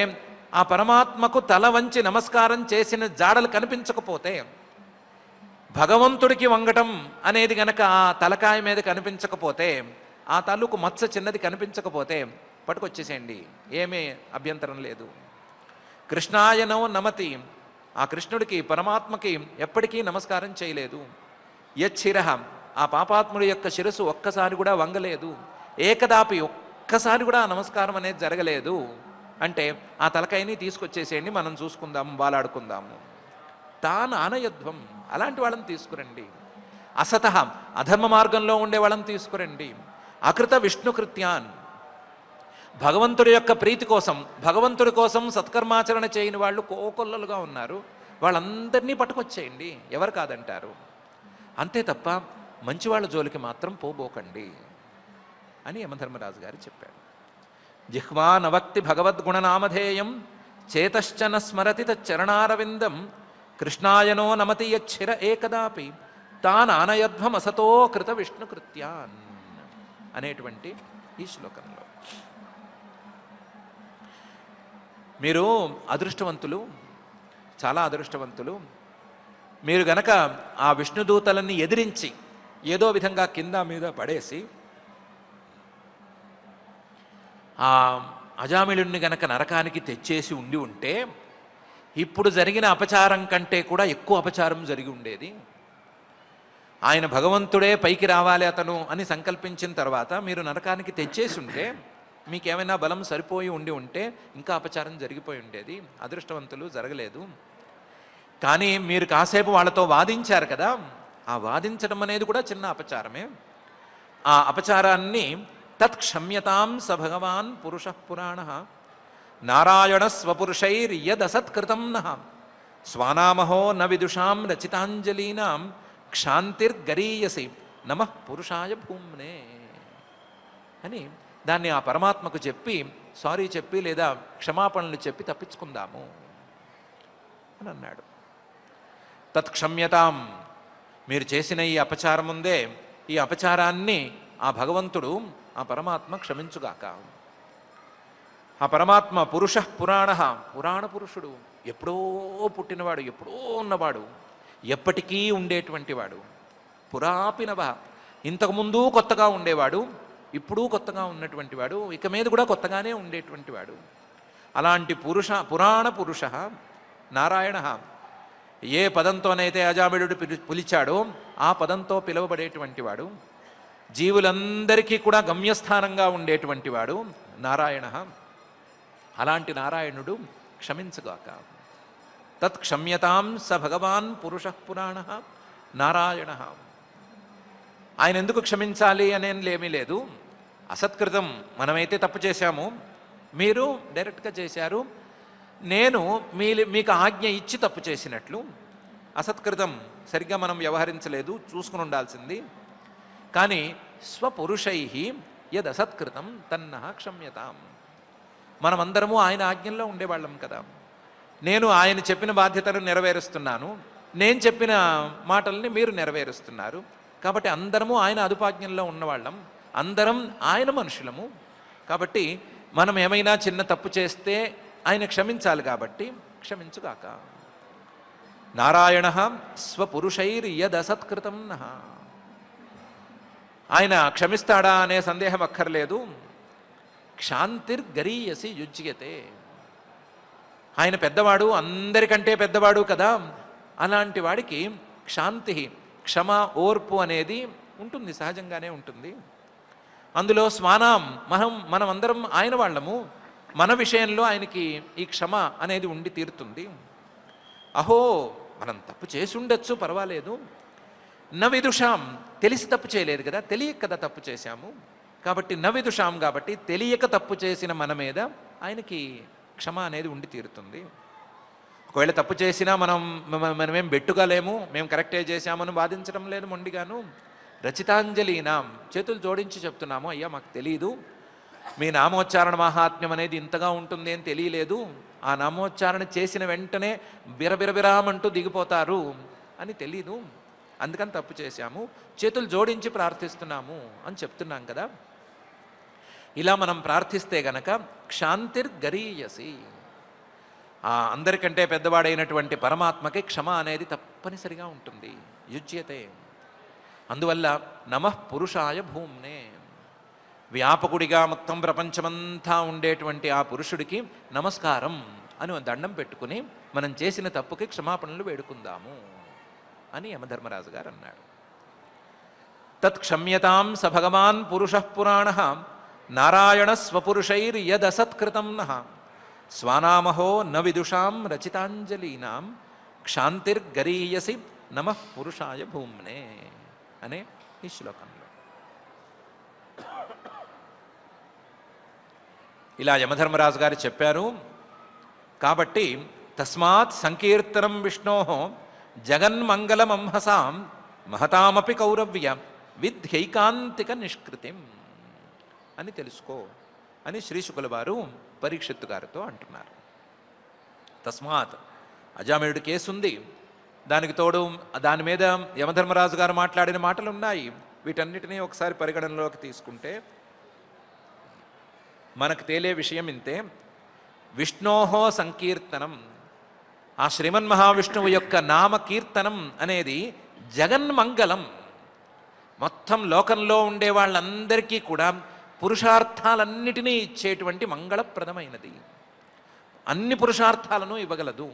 ఆ పరమాత్మకు తల వంచి నమస్కారం చేసిన జాడలు కనిపించకపోతే, భగవంతుడికి వంగటం అనేది గనక ఆ తలకాయ మీద కనిపించకపోతే, ఆ తాలూకు మత్స చిన్నది కనిపించకపోతే పట్టుకొచ్చేసేయండి, ఏమీ అభ్యంతరం లేదు. కృష్ణాయనో నమతి, ఆ కృష్ణుడికి పరమాత్మకి ఎప్పటికీ నమస్కారం చేయలేదు. యచ్చిర, ఆ పాపాత్ముడి యొక్క శిరస్సు ఒక్కసారి కూడా వంగలేదు. ఏకదాపి, ఒక్క ఒక్కసారి కూడా ఆ నమస్కారం అనేది జరగలేదు అంటే ఆ తలకాయని తీసుకొచ్చేసేయండి, మనం చూసుకుందాము, వాలాడుకుందాము. తాను ఆనయధ్వం, అలాంటి వాళ్ళని తీసుకురండి. అసత అధర్మ మార్గంలో ఉండే వాళ్ళని తీసుకురండి. అకృత విష్ణుకృత్యాన్, భగవంతుడి యొక్క ప్రీతి కోసం, భగవంతుడి కోసం సత్కర్మాచరణ చేయని వాళ్ళు కోకొల్లలుగా ఉన్నారు, వాళ్ళందరినీ పట్టుకొచ్చేయండి, ఎవరు కాదంటారు. అంతే తప్ప మంచివాళ్ళ జోలికి మాత్రం పోబోకండి అని యమధర్మరాజు గారు చెప్పాడు. జిహ్వా నవక్తి భగవద్గుణనామధేయం చేతశ్చన స్మరతి తచ్చరణారవిందం కృష్ణాయనో నమతి యచ్చిర ఏకదాపి తానానయధ్వం అసతో కృత విష్ణుకృత్యాన్ అనేటువంటి ఈ శ్లోకంలో మీరు అదృష్టవంతులు, చాలా అదృష్టవంతులు. మీరు గనక ఆ విష్ణుదూతలన్నీ ఎదిరించి ఏదో విధంగా కింద మీద పడేసి ఆ అజామిళుణ్ణి గనక నరకానికి తెచ్చేసి ఉండి ఉంటే ఇప్పుడు జరిగిన అపచారం కంటే కూడా ఎక్కువ అపచారం జరిగి ఉండేది. ఆయన భగవంతుడే పైకి రావాలి అతను అని సంకల్పించిన తర్వాత మీరు నరకానికి తెచ్చేసి ఉంటే, మీకేమైనా బలం సరిపోయి ఉండి ఉంటే ఇంకా అపచారం జరిగిపోయి ఉండేది. అదృష్టవంతులు, జరగలేదు. కానీ మీరు కాసేపు వాళ్ళతో వాదించారు కదా, ఆ వాదించడం అనేది కూడా చిన్న అపచారమే. ఆ అపచారాన్ని తత్క్షమ్యతాం స భగవాన్ పురుష పురాణ నారాయణ స్వపురుషైర్యదసత్కృతం నః స్వానామహో న విదుషాం రచితాంజలీనాం క్షాంతిర్గరీయసి నమః పురుషాయ భూమ్నే అని దాన్ని ఆ పరమాత్మకు చెప్పి, సారీ చెప్పి లేదా క్షమాపణలు చెప్పి తప్పించుకుందాము అని అన్నాడు. తత్క్షమ్యతాం, మీరు చేసిన ఈ అపచారం ఉందే, ఈ అపచారాన్ని ఆ భగవంతుడు, ఆ పరమాత్మ క్షమించుగాక. ఆ పరమాత్మ పురుష పురాణ, పురాణ పురుషుడు, ఎప్పుడో పుట్టినవాడు, ఎప్పుడో ఉన్నవాడు, ఎప్పటికీ ఉండేటువంటి వాడు. పురాపినవ, ఇంతకుముందు కొత్తగా ఉండేవాడు, ఇప్పుడు కొత్తగా ఉన్నటువంటి వాడు, ఇక మీద కూడా కొత్తగానే ఉండేటువంటి వాడు. అలాంటి పురాణ పురుష నారాయణ, ఏ పదంతోనైతే అజామిళుడు పిలిచాడో ఆ పదంతో పిలువబడేటువంటి వాడు, జీవులందరికీ కూడా గమ్యస్థానంగా ఉండేటువంటి వాడు నారాయణ. అలాంటి నారాయణుడు క్షమించుగాక. తత్క్షమ్యతాం స భగవాన్ పురుష పురాణ నారాయణ. ఆయన ఎందుకు క్షమించాలి అనేలేమీ లేదు. అసత్కృతం, మనమైతే తప్పు చేశాము, మీరు డైరెక్ట్గా చేశారు, నేను మీకు ఆజ్ఞ ఇచ్చి తప్పు చేసినట్లు. అసత్కృతం, సరిగ్గా మనం వ్యవహరించలేదు, చూసుకుని ఉండాల్సింది. కానీ స్వపురుషై యదసత్కృతం తన్నః క్షమ్యతాం. మనమందరము ఆయన ఆజ్ఞల్లో ఉండేవాళ్ళం కదా. నేను ఆయన చెప్పిన బాధ్యతను నెరవేరుస్తున్నాను, నేను చెప్పిన మాటల్ని మీరు నెరవేరుస్తున్నారు. కాబట్టి అందరము ఆయన అదుపాజ్ఞల్లో ఉన్నవాళ్ళం, అందరం ఆయన మనుషులము. కాబట్టి మనం ఏమైనా చిన్న తప్పు చేస్తే ఆయన క్షమించాలి, కాబట్టి క్షమించుగాక. నారాయణ స్వపురుషైర్యదసత్కృతం నః. ఆయన క్షమిస్తాడా అనే సందేహం అక్కర్లేదు. క్షాంతిర్గరీయసి యుజ్యతే. ఆయన పెద్దవాడు, అందరికంటే పెద్దవాడు కదా, అలాంటి వాడికి క్షాంతి, క్షమ, ఓర్పు అనేది ఉంటుంది, సహజంగానే ఉంటుంది. అందులో స్వానాం, మనమందరం ఆయన వాళ్ళము, మన విషయంలో ఆయనకి ఈ క్షమ అనేది ఉండి తీరుతుంది. అహో, మనం తప్పు చేసి ఉండొచ్చు, పర్వాలేదు. న విదుషాం, తెలిసి తప్పు చేయలేదు కదా, తెలియక కదా తప్పు చేశాము. కాబట్టి న విదుషాం, కాబట్టి తెలియక తప్పు చేసిన మన మీద ఆయనకి క్షమ అనేది ఉండి తీరుతుంది. ఒకవేళ తప్పు చేసినా మనమేం బెట్టుకోలేము, మేము కరెక్టే చేశామని వాదించడం లేదు మొండిగాను. రచితాంజలీనాం, చేతులు జోడించి చెప్తున్నాము, అయ్యా మాకు తెలియదు, మీ నామోచ్చారణ మహాత్మ్యం అనేది ఇంతగా ఉంటుంది అని తెలియలేదు, ఆ నామోచ్చారణ చేసిన వెంటనే బిరబిరబిరామంటూ దిగిపోతారు అని తెలీదు, అందుకని తప్పు చేశాము, చేతులు జోడించి ప్రార్థిస్తున్నాము అని చెప్తున్నాం కదా. ఇలా మనం ప్రార్థిస్తే గనక క్షాంతిర్గరీయసి, ఆ అందరికంటే పెద్దవాడైనటువంటి పరమాత్మకి క్షమ అనేది తప్పనిసరిగా ఉంటుంది, యుజ్యతే. అందువల్ల నమః పురుషాయ భూమ్నే, వ్యాపకుడిగా మొత్తం ప్రపంచమంతా ఉండేటువంటి ఆ పురుషుడికి నమస్కారం అని దండం పెట్టుకుని మనం చేసిన తప్పుకి క్షమాపణలు వేడుకుందాము అని యమధర్మరాజు గారు అన్నాడు. తత్క్షమ్యతాం స భగవాన్ పురుష పురాణ నారాయణ స్వపురుషైర్యదసత్కృతం నః స్వానామహో న విదుషాం రచితాంజలీనాం క్షాంతిర్గరీయసి నమః పురుషాయ భూమ్నే అనే ఈ శ్లోకంలో. ఇలా యమధర్మరాజు గారు చెప్పారు. కాబట్టి తస్మాత్ సంకీర్తనం విష్ణో జగన్మంగళమంహసాం మహతామపి కౌరవ్య విద్యైకాంతిక నిష్కృతిం అని తెలుసుకో అని శ్రీశుకుల వారు పరీక్షిత్తు గారితో అంటున్నారు. తస్మాత్ అజామిళుడి కేసుంది, దానికి తోడు దాని మీద యమధర్మరాజు గారు మాట్లాడిన మాటలు ఉన్నాయి. వీటన్నిటినీ ఒకసారి పరిగణనలోకి తీసుకుంటే మనకు తేలే విషయం ఇంతే. విష్ణోహో సంకీర్తనం, ఆ శ్రీమన్మహావిష్ణువు యొక్క నామకీర్తనం అనేది జగన్మంగళం, మొత్తం లోకంలో ఉండే వాళ్ళందరికీ కూడా పురుషార్థాలన్నిటినీ ఇచ్చేటువంటి మంగళప్రదమైనది. అన్ని పురుషార్థాలను ఇవ్వగలదు.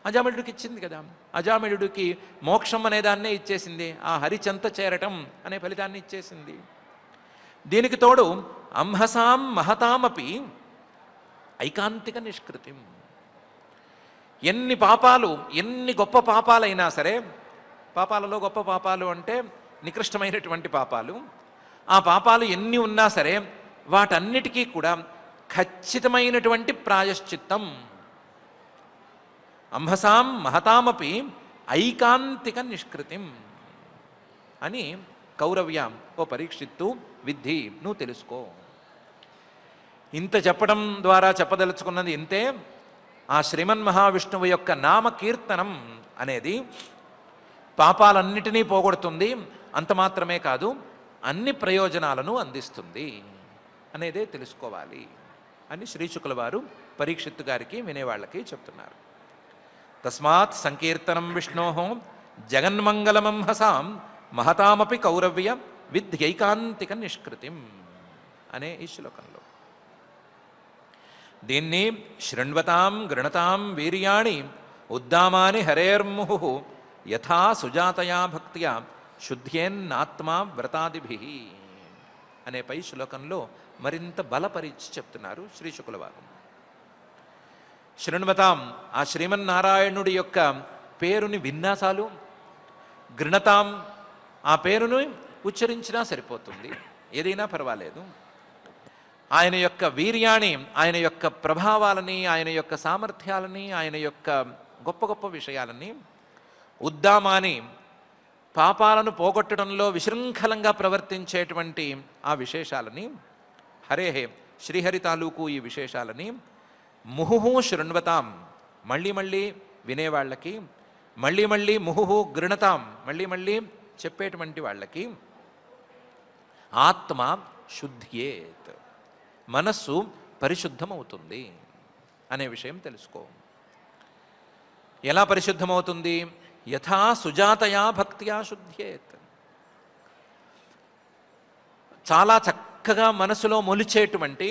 అజామిళుడికి ఇచ్చింది కదా, అజామిళుడికి మోక్షం అనే దాన్నే ఇచ్చేసింది, ఆ హరిచంత చేరటం అనే ఫలితాన్ని ఇచ్చేసింది. దీనికి తోడు అంహసాం మహతామపి ఐకాంతిక నిష్కృతిం, ఎన్ని పాపాలు, ఎన్ని గొప్ప పాపాలైనా సరే, పాపాలలో గొప్ప పాపాలు అంటే నికృష్టమైనటువంటి పాపాలు, ఆ పాపాలు ఎన్ని ఉన్నా సరే వాటన్నిటికీ కూడా ఖచ్చితమైనటువంటి ప్రాయశ్చిత్తం. అంహసాం మహతామపి ఐకాంతిక నిష్కృతిం అని కౌరవ్యాం, ఓ పరీక్షిత్తు విద్ధి, నువ్వు తెలుసుకో. ఇంత చెప్పడం ద్వారా చెప్పదలుచుకున్నది ఇంతే. ఆ శ్రీమన్మహావిష్ణువు యొక్క నామకీర్తనం అనేది పాపాలన్నిటినీ పోగొడుతుంది, అంత మాత్రమే కాదు అన్ని ప్రయోజనాలను అందిస్తుంది అనేదే తెలుసుకోవాలి అని శ్రీశుకుల వారు పరీక్షిత్తు గారికి వినేవాళ్ళకి చెప్తున్నారు. తస్మాత్ సంకీర్తనం విష్ణో జగన్మంగళమంహసాం మహతామపి కౌరవ్య విద్యైకాంతిక నిష్కృతిం అనే ఈ శ్లోకంలో. దీన్ని శృణ్వతాం గృణతాం వీర్యాణి ఉద్దామాని హరేర్ముహు యథా సుజాతయా భక్త్యా శుద్ధ్యేన్నాత్మా వ్రతాదిభి అనే పై శ్లోకంలో మరింత బలపరిచి చెప్తున్నారు శ్రీశుకుల వారు. శృణ్వతాం, ఆ శ్రీమన్నారాయణుడి యొక్క పేరుని విన్నా చాలు. గృణతాం, ఆ పేరును ఉచ్చరించినా సరిపోతుంది, ఏదైనా పర్వాలేదు. ఆయన యొక్క వీర్యాన్ని, ఆయన యొక్క ప్రభావాలని, ఆయన యొక్క సామర్థ్యాలని, ఆయన యొక్క గొప్ప గొప్ప విషయాలని, ఉద్దామాని పాపాలను పోగొట్టడంలో విశృంఖలంగా ప్రవర్తించేటువంటి ఆ విశేషాలని, హరేహే శ్రీహరి తాలూకు ఈ విశేషాలని, ముహుహు శృణ్వతాం మళ్ళీ మళ్ళీ వినేవాళ్ళకి, మళ్ళీ మళ్ళీ ముహుహు గృణతాం మళ్ళీ మళ్ళీ చెప్పేటువంటి వాళ్ళకి, ఆత్మ శుద్ధ్యేత్ మనస్సు పరిశుద్ధమవుతుంది అనే విషయం తెలుసుకో. ఎలా పరిశుద్ధమవుతుంది? యథా సుజాతయా భక్త్యా శుద్ధ్యేత్, చాలా చక్కగా మనసులో మొలిచేటువంటి,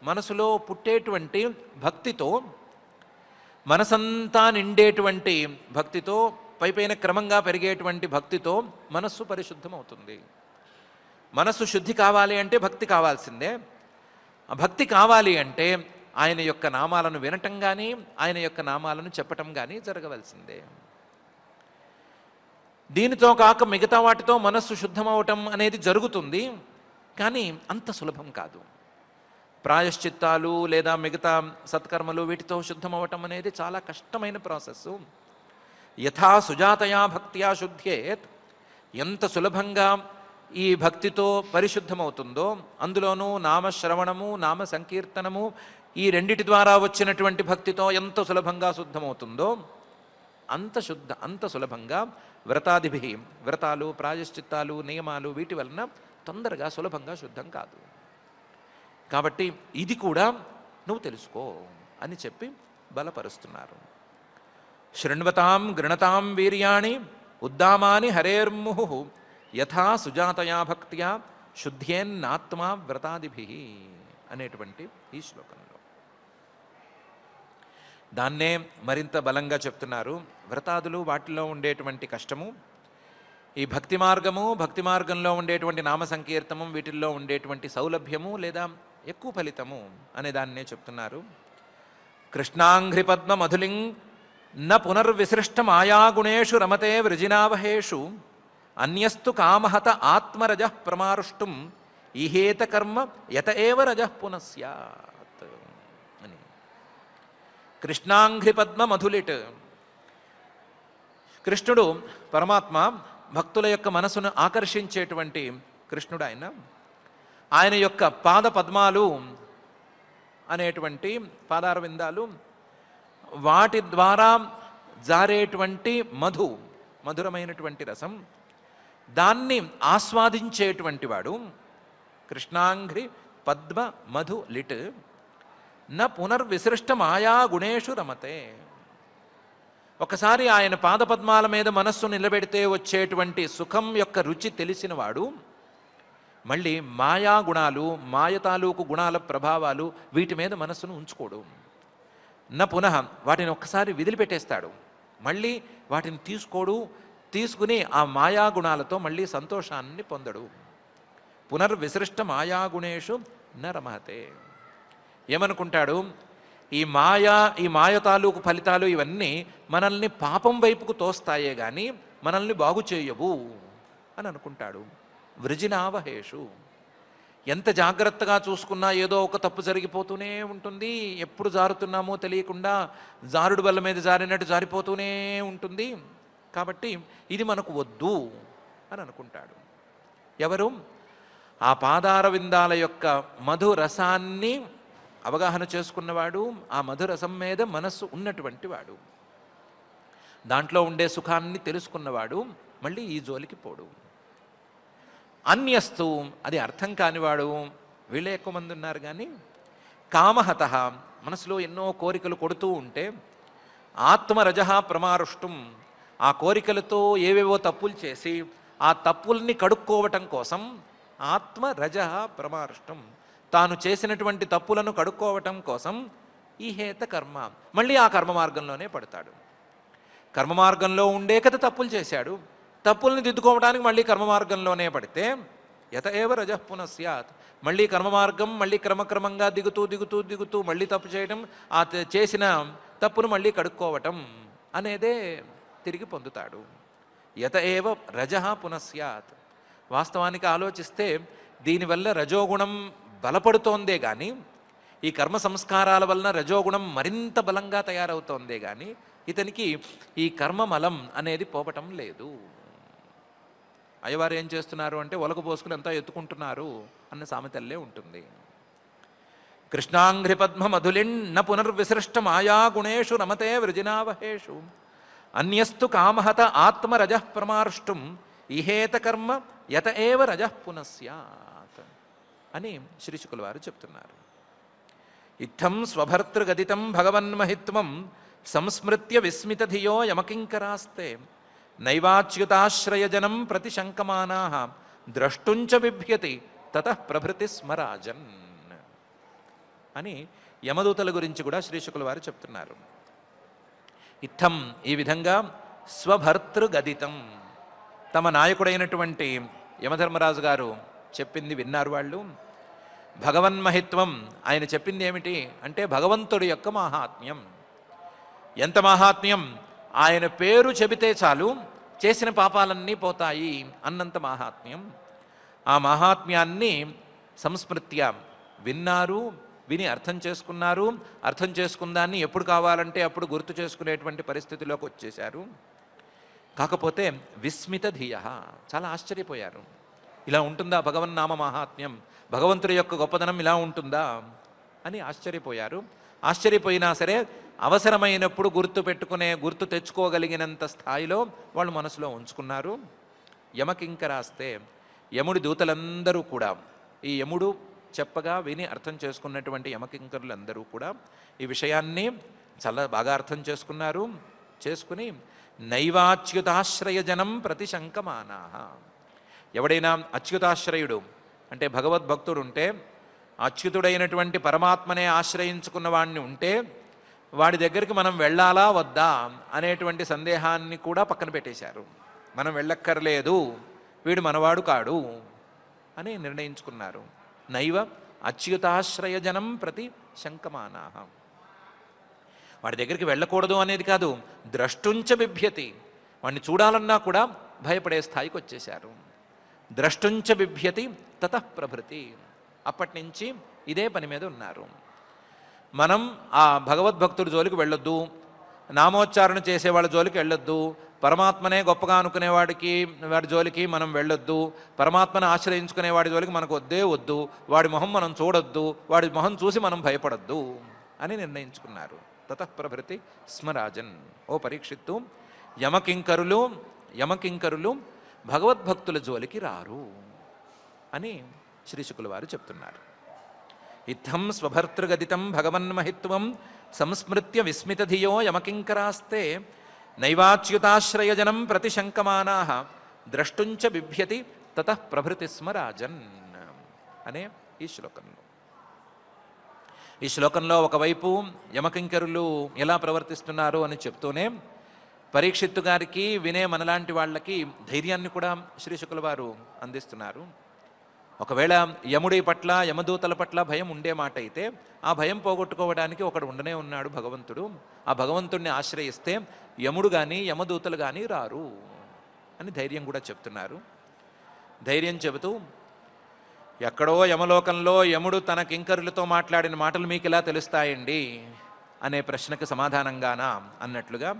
మనసులో పుట్టేటువంటి భక్తితో, మనసంతా నిండేటువంటి భక్తితో, పైపైన క్రమంగా పెరిగేటువంటి భక్తితో మనస్సు పరిశుద్ధమవుతుంది. మనస్సు శుద్ధి కావాలి అంటే భక్తి కావాల్సిందే. ఆ భక్తి కావాలి అంటే ఆయన యొక్క నామాలను వినటం కానీ, ఆయన యొక్క నామాలను చెప్పటం కానీ జరగవలసిందే. దీనితో కాక మిగతా వాటితో మనస్సు శుద్ధమవటం అనేది జరుగుతుంది, కానీ అంత సులభం కాదు. ప్రాయశ్చిత్తాలు లేదా మిగతా సత్కర్మలు వీటితో శుద్ధమవటం అనేది చాలా కష్టమైన ప్రాసెస్సు. యథా సుజాతయా భక్త్యా శుద్ధ్యేత్, ఎంత సులభంగా ఈ భక్తితో పరిశుద్ధమవుతుందో, అందులోనూ నామశ్రవణము, నామ సంకీర్తనము, ఈ రెండిటి ద్వారా వచ్చినటువంటి భక్తితో ఎంత సులభంగా శుద్ధమవుతుందో అంత సులభంగా వ్రతాదిభి, వ్రతాలు, ప్రాయశ్చిత్తాలు, నియమాలు వీటి వలన తొందరగా సులభంగా శుద్ధం కాదు. కాబట్టి ఇది కూడా నువ్వు తెలుసుకో అని చెప్పి బలపరుస్తున్నారు. శృణ్వతాం గృణతాం వీర్యాణి ఉద్దామాని హరేర్ముహు యథా సుజాతయా భక్త్యా శుద్ధ్యేన్నాత్మా వ్రతాదిభి అనేటువంటి ఈ శ్లోకంలో దాన్నే మరింత బలంగా చెప్తున్నారు. వ్రతాదులు వాటిలో ఉండేటువంటి కష్టము, ఈ భక్తి మార్గము, భక్తి మార్గంలో ఉండేటువంటి నామ సంకీర్తనం, వీటిల్లో ఉండేటువంటి సౌలభ్యము లేదా ఎక్కువ ఫలితము అనే దాన్నే చెప్తున్నారు. కృష్ణాంఘ్రి పద్మ మధులింగ్ న పునర్విసృష్ట మాయాగుణేషు రమతే వృజినావహేషు అన్యస్తు కామహత ఆత్మరజ ప్రమారుష్టుం ఈహేత కర్మ యత ఏవ రజ పునఃస్యాత్ అని. కృష్ణాంఘ్రి పద్మ మధులిట్, కృష్ణుడు పరమాత్మ భక్తుల యొక్క మనసును ఆకర్షించేటువంటి కృష్ణుడు ఆయన యొక్క పాద పద్మాలు అనేటువంటి పాదార విందాలు, వాటి ద్వారా జారేటువంటి మధురమైనటువంటి రసం, దాన్ని ఆస్వాదించేటువంటి వాడు. కృష్ణాంఘ్రి పద్మ మధు లిట్ న పునర్విసృష్ట మాయా గుణేషు రమతే. ఒకసారి ఆయన పాదపద్మాల మీద మనస్సు నిలబెడితే వచ్చేటువంటి సుఖం యొక్క రుచి తెలిసినవాడు మళ్ళీ మాయా గుణాలు, మాయ తాలూకు గుణాల ప్రభావాలు వీటి మీద మనస్సును ఉంచుకోడు. నా పునః వాటిని ఒక్కసారి విదిలిపెట్టేస్తాడు, మళ్ళీ వాటిని తీసుకుని ఆ మాయా గుణాలతో మళ్ళీ సంతోషాన్ని పొందడు. పునర్విసృష్ట మాయాగుణేషు న రమతే. ఏమనుకుంటాడు, ఈ మాయ తాలూకు ఫలితాలు ఇవన్నీ మనల్ని పాపం వైపుకు తోస్తాయే కానీ మనల్ని బాగు చేయవు అని అనుకుంటాడు. వృజినావహేషు, ఎంత జాగ్రత్తగా చూసుకున్నా ఏదో ఒక తప్పు జరిగిపోతూనే ఉంటుంది. ఎప్పుడు జారుతున్నామో తెలియకుండా జారుడు బల్ల మీద జారినట్టు జారిపోతూనే ఉంటుంది. కాబట్టి ఇది మనకు వద్దు అని అనుకుంటాడు. ఎవరు? ఆ పాదార విందాల యొక్క మధురసాన్ని అవగాహన చేసుకున్నవాడు, ఆ మధురసం మీద మనస్సు ఉన్నటువంటి వాడు, దాంట్లో ఉండే సుఖాన్ని తెలుసుకున్నవాడు మళ్ళీ ఈ జోలికి పోడు. అన్యస్తు, అది అర్థం కానివాడు, వీళ్ళే ఎక్కువ మంది ఉన్నారు కానీ, కామహత, మనసులో ఎన్నో కోరికలు కొడుతూ ఉంటే, ఆత్మరజ ప్రమారుష్టుం, ఆ కోరికలతో ఏవేవో తప్పులు చేసి ఆ తప్పుల్ని కడుక్కోవటం కోసం, ఆత్మరజ ప్రమారుష్టం, తాను చేసినటువంటి తప్పులను కడుక్కోవటం కోసం, ఈహేత కర్మ, మళ్ళీ ఆ కర్మ మార్గంలోనే పడతాడు. కర్మ మార్గంలో ఉండే కదా తప్పులు చేశాడు, తప్పుల్ని దిద్దుకోవడానికి మళ్ళీ కర్మ మార్గంలోనే పడితే, యత ఏవ రజ పునఃస్యాత్, మళ్ళీ కర్మ మార్గం, మళ్ళీ క్రమక్రమంగా దిగుతూ మళ్ళీ తప్పు చేయడం, ఆ చేసిన తప్పును మళ్ళీ కడుక్కోవటం అనేదే తిరిగి పొందుతాడు. యత ఏవ రజ పునఃస్యాత్. వాస్తవానికి ఆలోచిస్తే దీనివల్ల రజోగుణం బలపడుతోందే కానీ, ఈ కర్మ సంస్కారాల వలన రజోగుణం మరింత బలంగా తయారవుతోందే కానీ ఇతనికి ఈ కర్మమలం అనేది పోవటం లేదు. అయ్యవారు ఏం చేస్తున్నారు అంటే ఒలక పోసుకుని అంతా ఎత్తుకుంటున్నారు అన్న సామెతల్లే ఉంటుంది. కృష్ణాంఘ్రి పద్మ మధులిన్న పునర్విసృష్ట మాయా గుణేషు రమతే వృజినావహేషు అన్యస్తు కామహత ఆత్మరజ ప్రమారుష్టుం ఇహేత కర్మ యత ఏవ రజ పునఃస్యాత్ అని శ్రీశుకుల వారు చెప్తున్నారు. ఇత్థం స్వభర్తృగదితం భగవన్మహిత్వం సంస్మృత్య విస్మితధియో యమకింకరాస్తే నైవాచ్యుతాశ్రయజనం ప్రతిశంకమానా ద్రష్టుంచ బిభ్యతి తతః ప్రభృతి స్మరాజన్ అని యమదూతల గురించి కూడా శ్రీశుకుల వారు చెప్తున్నారు. ఇత్థం, ఈ విధంగా స్వభర్తృగదితం, తమ నాయకుడైనటువంటి యమధర్మరాజు గారు చెప్పింది విన్నారు వాళ్ళు. భగవన్మహిత్వం, ఆయన చెప్పింది ఏమిటి అంటే భగవంతుడి యొక్క మహాత్మ్యం. ఎంత మహాత్మ్యం, ఆయన పేరు చెబితే చాలు చేసిన పాపాలన్నీ పోతాయి అన్నంత మహాత్మ్యం. ఆ మహాత్మ్యాన్ని సంస్మృత్య విన్నారు, విని అర్థం చేసుకున్నారు. అర్థం చేసుకున్న దాన్ని ఎప్పుడు కావాలంటే అప్పుడు గుర్తు చేసుకునేటువంటి పరిస్థితిలోకి వచ్చేశారు. కాకపోతే విస్మిత ధియ, చాలా ఆశ్చర్యపోయారు. ఇలా ఉంటుందా భగవన్నామ మహాత్మ్యం, భగవంతుడి యొక్క గొప్పదనం ఇలా ఉంటుందా అని ఆశ్చర్యపోయారు. ఆశ్చర్యపోయినా సరే అవసరమైనప్పుడు గుర్తు తెచ్చుకోగలిగినంత స్థాయిలో వాళ్ళు మనసులో ఉంచుకున్నారు. యమకింకరాస్తే, యముడి దూతలందరూ కూడా, ఈ యముడు చెప్పగా విని అర్థం చేసుకున్నటువంటి యమకింకరులందరూ కూడా ఈ విషయాన్ని చాలా బాగా అర్థం చేసుకుని నైవాచ్యుతాశ్రయజనం ప్రతిశంకమానా, ఎవడైనా అచ్యుతాశ్రయుడు అంటే భగవద్భక్తుడు ఉంటే, అచ్యుతుడైనటువంటి పరమాత్మనే ఆశ్రయించుకున్న వాడిని ఉంటే వాడి దగ్గరికి మనం వెళ్ళాలా వద్దా అనేటువంటి సందేహాన్ని కూడా పక్కన పెట్టేశారు. మనం వెళ్ళక్కర్లేదు, వీడు మనవాడు కాడు అని నిర్ణయించుకున్నారు. నైవ అచ్యుతాశ్రయజనం ప్రతి శంకమానా. వాడి దగ్గరికి వెళ్ళకూడదు అనేది కాదు, ద్రష్టుంచ బిభ్యతి, వాడిని చూడాలన్నా కూడా భయపడే స్థాయికి వచ్చేశారు. ద్రష్టుంచ బిభ్యతి తతః ప్రభృతి. అప్పటి నుంచి ఇదే పని మీద ఉన్నారు. మనం ఆ భగవద్భక్తుడి జోలికి వెళ్ళొద్దు, నామోచ్చారణ చేసేవాళ్ళ జోలికి వెళ్ళొద్దు, పరమాత్మనే గొప్పగా అనుకునేవాడికి వాడి జోలికి మనం వెళ్ళొద్దు, పరమాత్మను ఆశ్రయించుకునే వాడి జోలికి మనకు వద్దే వద్దు, వాడి మొహం మనం చూడొద్దు, వాడి మొహం చూసి మనం భయపడొద్దు అని నిర్ణయించుకున్నారు. తతః ప్రభృతి స్మరాజన్. ఓ పరీక్షిత్తు, యమకింకరులు భగవద్భక్తుల జోలికి రారు అని శ్రీశుకుల వారు చెప్తున్నారు. ఇత్థం స్వభర్తృగదితం భగవన్మహిత్వం సంస్మృత్య విస్మితధియో యమకింకరాస్తే నైవాచ్యుతాశ్రయజనం ప్రతిశంకమానా ద్రష్టుంచ బిభ్యతి తతః ప్రభృతి స్మరాజన్ అనే ఈ శ్లోకంలో ఒకవైపు యమకింకరులు ఎలా ప్రవర్తిస్తున్నారు అని చెప్తూనే పరీక్షిత్తు గారికి వినే మనలాంటి వాళ్ళకి ధైర్యాన్ని కూడా శ్రీశుకుల వారు అందిస్తున్నారు. ఒకవేళ యముడి పట్ల యమదూతల పట్ల భయం ఉండే మాట అయితే ఆ భయం పోగొట్టుకోవడానికి ఒకడు ఉండనే ఉన్నాడు భగవంతుడు. ఆ భగవంతుడిని ఆశ్రయిస్తే యముడు కానీ యమదూతలు కానీ రారు అని ధైర్యం కూడా చెప్తున్నారు. ధైర్యం చెబుతూ ఎక్కడో యమలోకంలో యముడు తన కింకరులతో మాట్లాడిన మాటలు మీకు ఎలా తెలుస్తాయండి అనే ప్రశ్నకు సమాధానంగానా అన్నట్లుగా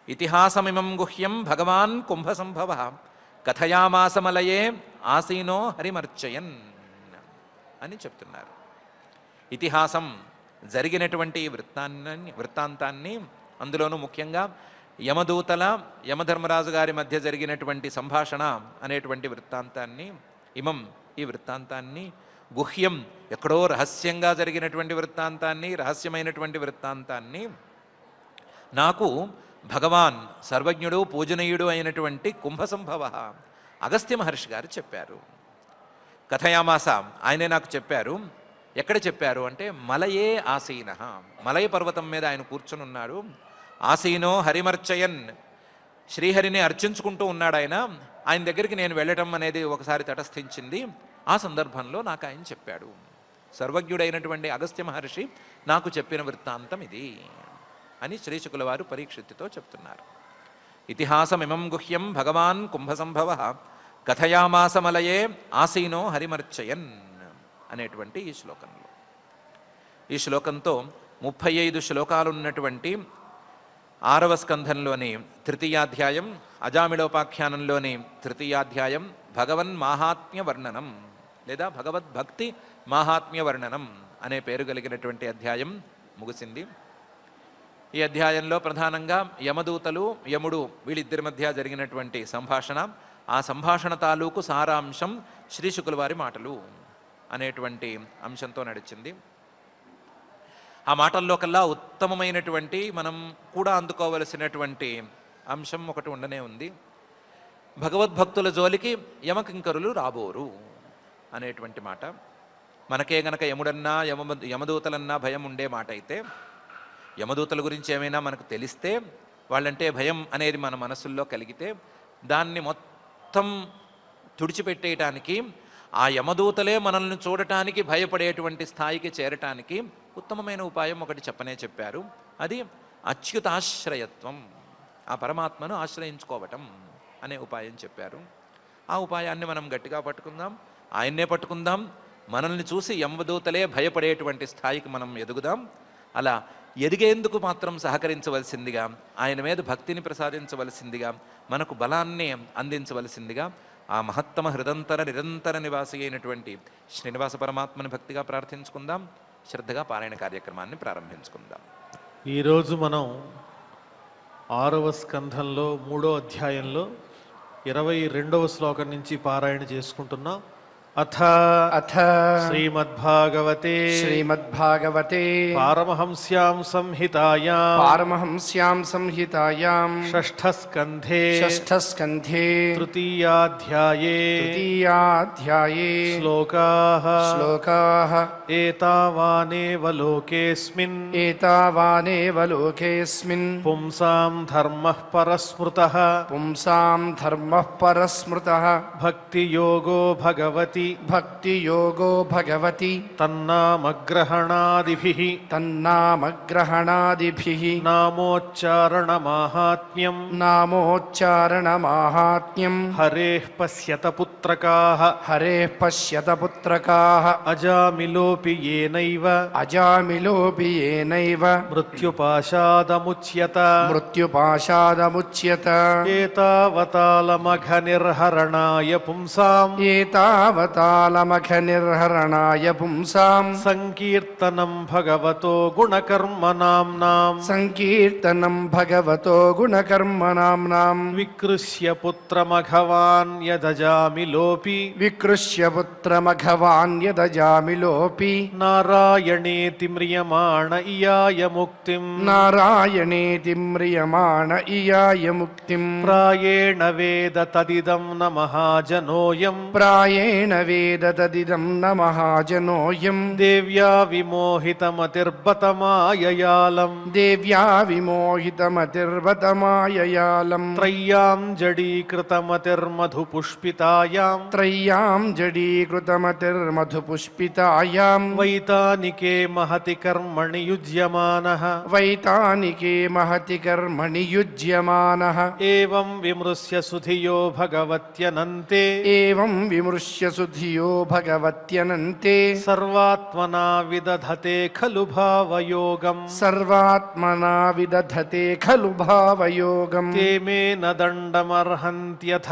ఇతిహాసమిమం గుహ్యం భగవాన్ కుంభసంభవ కథయామాసమలయే ఆసీనో హరిమర్చయన్ అని చెప్తున్నారు. ఇతిహాసం జరిగినటువంటి వృత్తాంతాన్ని, అందులోనూ ముఖ్యంగా యమదూతల యమధర్మరాజు గారి మధ్య జరిగినటువంటి సంభాషణ అనేటువంటి వృత్తాంతాన్ని, ఈ వృత్తాంతాన్ని, గుహ్యం ఎక్కడో రహస్యంగా జరిగినటువంటి వృత్తాంతాన్ని, రహస్యమైనటువంటి వృత్తాంతాన్ని నాకు భగవాన్ సర్వజ్ఞుడు పూజనీయుడు అయినటువంటి కుంభసంభవ అగస్త్య మహర్షి గారు చెప్పారు. కథయామాస, ఆయనే నాకు చెప్పారు. ఎక్కడ చెప్పారు అంటే మలయే ఆసీన, మలయ పర్వతం మీద ఆయన కూర్చుని ఉన్నాడు. ఆసీనో హరిమర్చయన్, శ్రీహరిని అర్చించుకుంటూ ఉన్నాడు ఆయన. ఆయన దగ్గరికి నేను వెళ్ళటం అనేది ఒకసారి తటస్థించింది. ఆ సందర్భంలో నాకు ఆయన చెప్పాడు. సర్వజ్ఞుడైనటువంటి అగస్త్య మహర్షి నాకు చెప్పిన వృత్తాంతం ఇది అని శ్రీశుకుల వారు పరీక్షిత్తుతో చెప్తున్నారు. ఇతిహాసమిమం గుహ్యం భగవాన్ కుంభసంభవ కథయామాసమలయే ఆసీనో హరిమర్చయన్ అనేటువంటి ఈ శ్లోకంలో. ఈ శ్లోకంతో 35 శ్లోకాలున్నటువంటి 6వ స్కంధంలోని తృతీయాధ్యాయం, అజామిళోపాఖ్యానంలోని తృతీయాధ్యాయం భగవన్ మాహాత్మ్య వర్ణనం లేదా భగవద్భక్తి మాహాత్మ్య వర్ణనం అనే పేరు కలిగినటువంటి అధ్యాయం ముగిసింది. ఈ అధ్యాయంలో ప్రధానంగా యమదూతలు, యముడు వీళ్ళిద్దరి మధ్య జరిగినటువంటి సంభాషణ, ఆ సంభాషణ తాలూకు సారాంశం శ్రీశుకుల వారి మాటలు అనేటువంటి అంశంతో నడిచింది. ఆ మాటల్లో కల్లా ఉత్తమమైనటువంటి మనం కూడా అందుకోవలసినటువంటి అంశం ఒకటి ఉండనే ఉంది. భగవద్భక్తుల జోలికి యమకింకరులు రాబోరు అనేటువంటి మాట. మనకే గనక యముడన్నా యమదూతలన్నా భయం ఉండే మాట అయితే, యమదూతల గురించి ఏమైనా మనకు తెలిస్తే, వాళ్ళంటే భయం అనేది మన మనసుల్లో కలిగితే దాన్ని మొత్తం తుడిచిపెట్టేయటానికి, ఆ యమదూతలే మనల్ని చూడటానికి భయపడేటువంటి స్థాయికి చేరటానికి ఉత్తమమైన ఉపాయం ఒకటి చెప్పారు. అది అచ్యుతాశ్రయత్వం, ఆ పరమాత్మను ఆశ్రయించుకోవటం అనే ఉపాయం చెప్పారు. ఆ ఉపాయాన్ని మనం గట్టిగా పట్టుకుందాం, ఆయన్నే పట్టుకుందాం. మనల్ని చూసి యమదూతలే భయపడేటువంటి స్థాయికి మనం ఎదుగుదాం. అలా ఎదిగేందుకు మాత్రం సహకరించవలసిందిగా, ఆయన మీద భక్తిని ప్రసాదించవలసిందిగా, మనకు బలాన్ని అందించవలసిందిగా ఆ మహత్తమ హృదంతర నిరంతర నివాసి అయినటువంటి శ్రీనివాస పరమాత్మని భక్తిగా ప్రార్థించుకుందాం. శ్రద్ధగా పారాయణ కార్యక్రమాన్ని ప్రారంభించుకుందాం. ఈరోజు మనం 6వ స్కంధంలో 3వ అధ్యాయంలో 22వ శ్లోకం నుంచి పారాయణ చేసుకుంటున్నాం. अथ श्रीमद्भागवते पारमहंस्यां संहितायां षष्ठस्कन्धे तृतीयाध्याये श्लोकाः एतावानेव लोकेऽस्मिन् पुंसां धर्मः परस्मृतः भक्तियोगो भगवति तन्नामग्रहणादिभिः नामोच्चारणमाहात्म्यं हरेः पश्यत पुत्रकाः अजामिलोऽपि येनैव मृत्युपाशादमुच्यत एतावतालमघनिर्हरणाय पुंसां संकीर्तनं भगवतो गुणकर्मणाम्नां विकृष्य पुत्रमघवान् यदजामिलोऽपि नारायणेति म्रियमाण इयाय मुक्तिं प्रायेण वेद तदिदं न महाजनोऽयं देव्या विमोहितमतिर्बतमाययालं त्रय्यां जडीकृतमतिर्मधुपुष्पितायां वैतानिके महति कर्मणि युज्यमानः एवं विमृश्य सुधियो भगवत्यनन्ते सर्वात्मना विदधते खलु भावयोगम् ते मे न दण्डमर्हन्त्यथ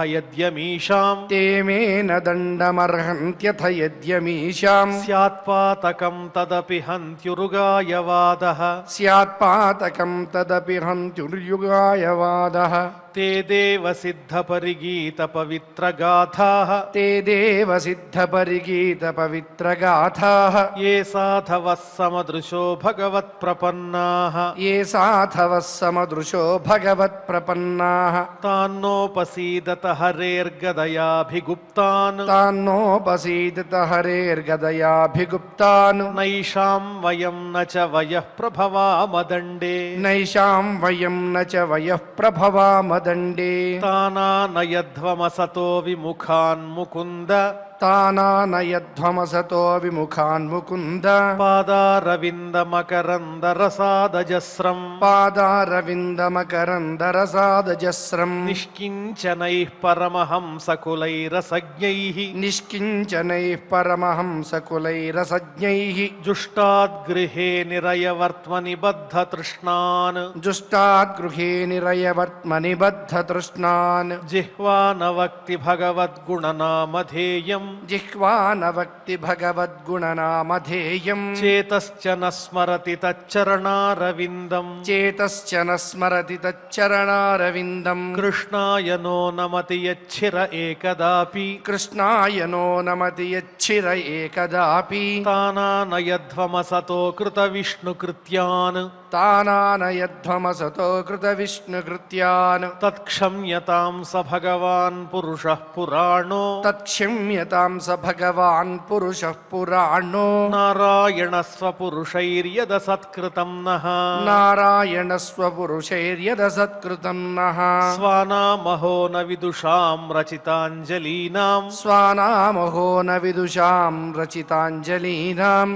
यद्यमीषाम् स्यात्पातकं तदपि हन्त्युरुगायवादः ते देवसिद्धपरिगीतपवित्रगाथाः ये साधवः समदृशो भगवत्प्रपन्नाः तान्नोपसीदत हरेर्गदयाभिगुप्तान् नैषां वयं न च वयः प्रभवामदण्डे तानानयध्वमसतो विमुखान् मुकुन्द पादारविन्दमकरन्दरसादजस्रम् निष्किञ्चनैः परमहंसकुलैरसज्ञैः जुष्टाद्गृहे निरयवर्त्मनि बद्धतृष्णान् जिह्वानवक्ति भगवद्गुणनामधेयम् चेतश्च न स्मरति तच्चरणारविन्दम् कृष्णाय नो नमति यच्छिर एकदापि तानानयध्वमसतो कृतविष्णुकृत्यान् तत्क्षम्यतां स भगवान् पुरुषः नारायणस्वपुरुषैर्यदसत्कृतं नः स्वानामहो न विदुषां रचिताञ्जलीनां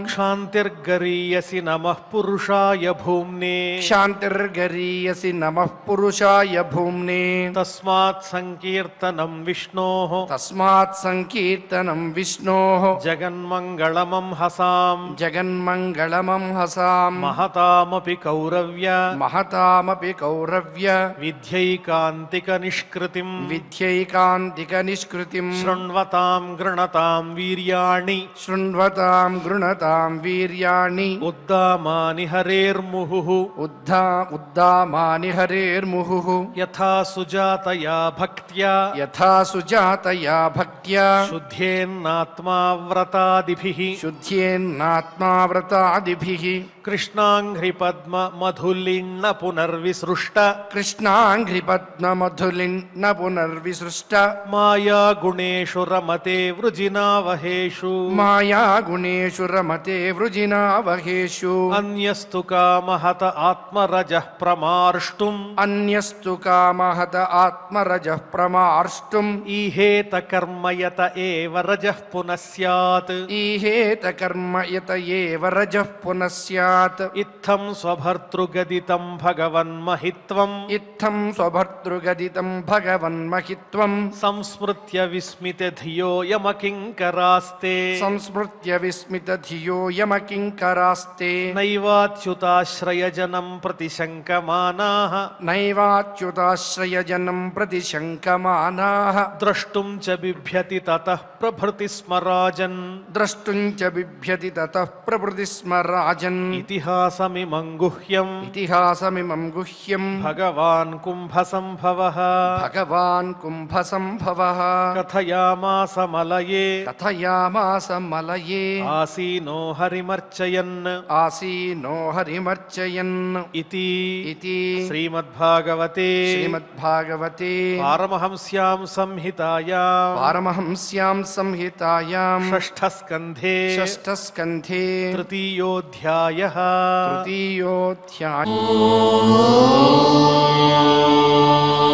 क्षान्तिर्गरीयसि नमः पुरुषाय भूम्ने तस्मात् संकीर्तनं विष्णोः जगन्मङ्गलमं हसां महतामपि कौरव्य विध्यैकान्तिकनिष्कृतिं शृण्वतां गृणतां वीर्याणि उद्दामानि हरेर्मुहुः यथा सुजातया भक्त्या శుద్ధ్యేన్నాత్మా వ్రతాదిభిః శుద్ధ్యేన్నాత్మావ్రతాదిభిః కృష్ణాంఘ్రి పద్మ మధులిన్న పునర్విసృష్ట కృష్ణాంఘ్రిపద్మమధులిన్న పునర్విసృష్ట మాయా గుణేషు రమతే వృజినావహేషు మాయాగుణేషు రమతే వృజినావహేషు అన్యస్తు కామహత ఆత్మరజః ప్రమార్ష్టుం అన్యస్తు కామహత ఆత్మరజః ప్రమార్ష్టుం ఈహేత కర్మయత ఏవ రజః పునఃస్యాత్ ఈహేత కర్మ యత ఏవ రజః పునఃస్యాత్ ఇత్థం స్వభర్తృగదితం భగవన్మహిత్వం ఇత్థం స్వభర్తృగదితం భగవన్మహిత్వం సంస్మృత్య విస్మిత ధియో యమకింకరాస్తే సంస్మృత్య విస్మిత ధియో యమకింకరాస్తే నైవాచ్యుతాశ్రయజనం ప్రతిశంకమానాః నైవాచ్యుతాశ్రయజనం ప్రతి శంకమానాః ద్రష్టుం చ బిభ్యతి తతః ప్రభృతి స్మరాజన్ ద్రష్టుం చ బిభ్యతి తతః ప్రభృతి స్మ రాజన్ ఇతిహాసమిమం గుహ్యం ఇతిహాసమిమం గుహ్యం భగవాన్ కుంభసంభవః భగవాన్ కుంభసంభవః కథయామాస మలయే కథయామాస మలయే ఆసీనో హరిమర్చయన్ ఆసీనో హరిమర్చయన్ ఇతి ఇతి శ్రీమద్భాగవతే శ్రీమద్భాగవతే పారమహంస్యాం సంహితాయాం పారమహంస్యాం సంహితాయాం షష్ఠస్కంధే షష్ఠస్కంధే తృతీయోऽధ్యాయః తృతీయోऽధ్యాయः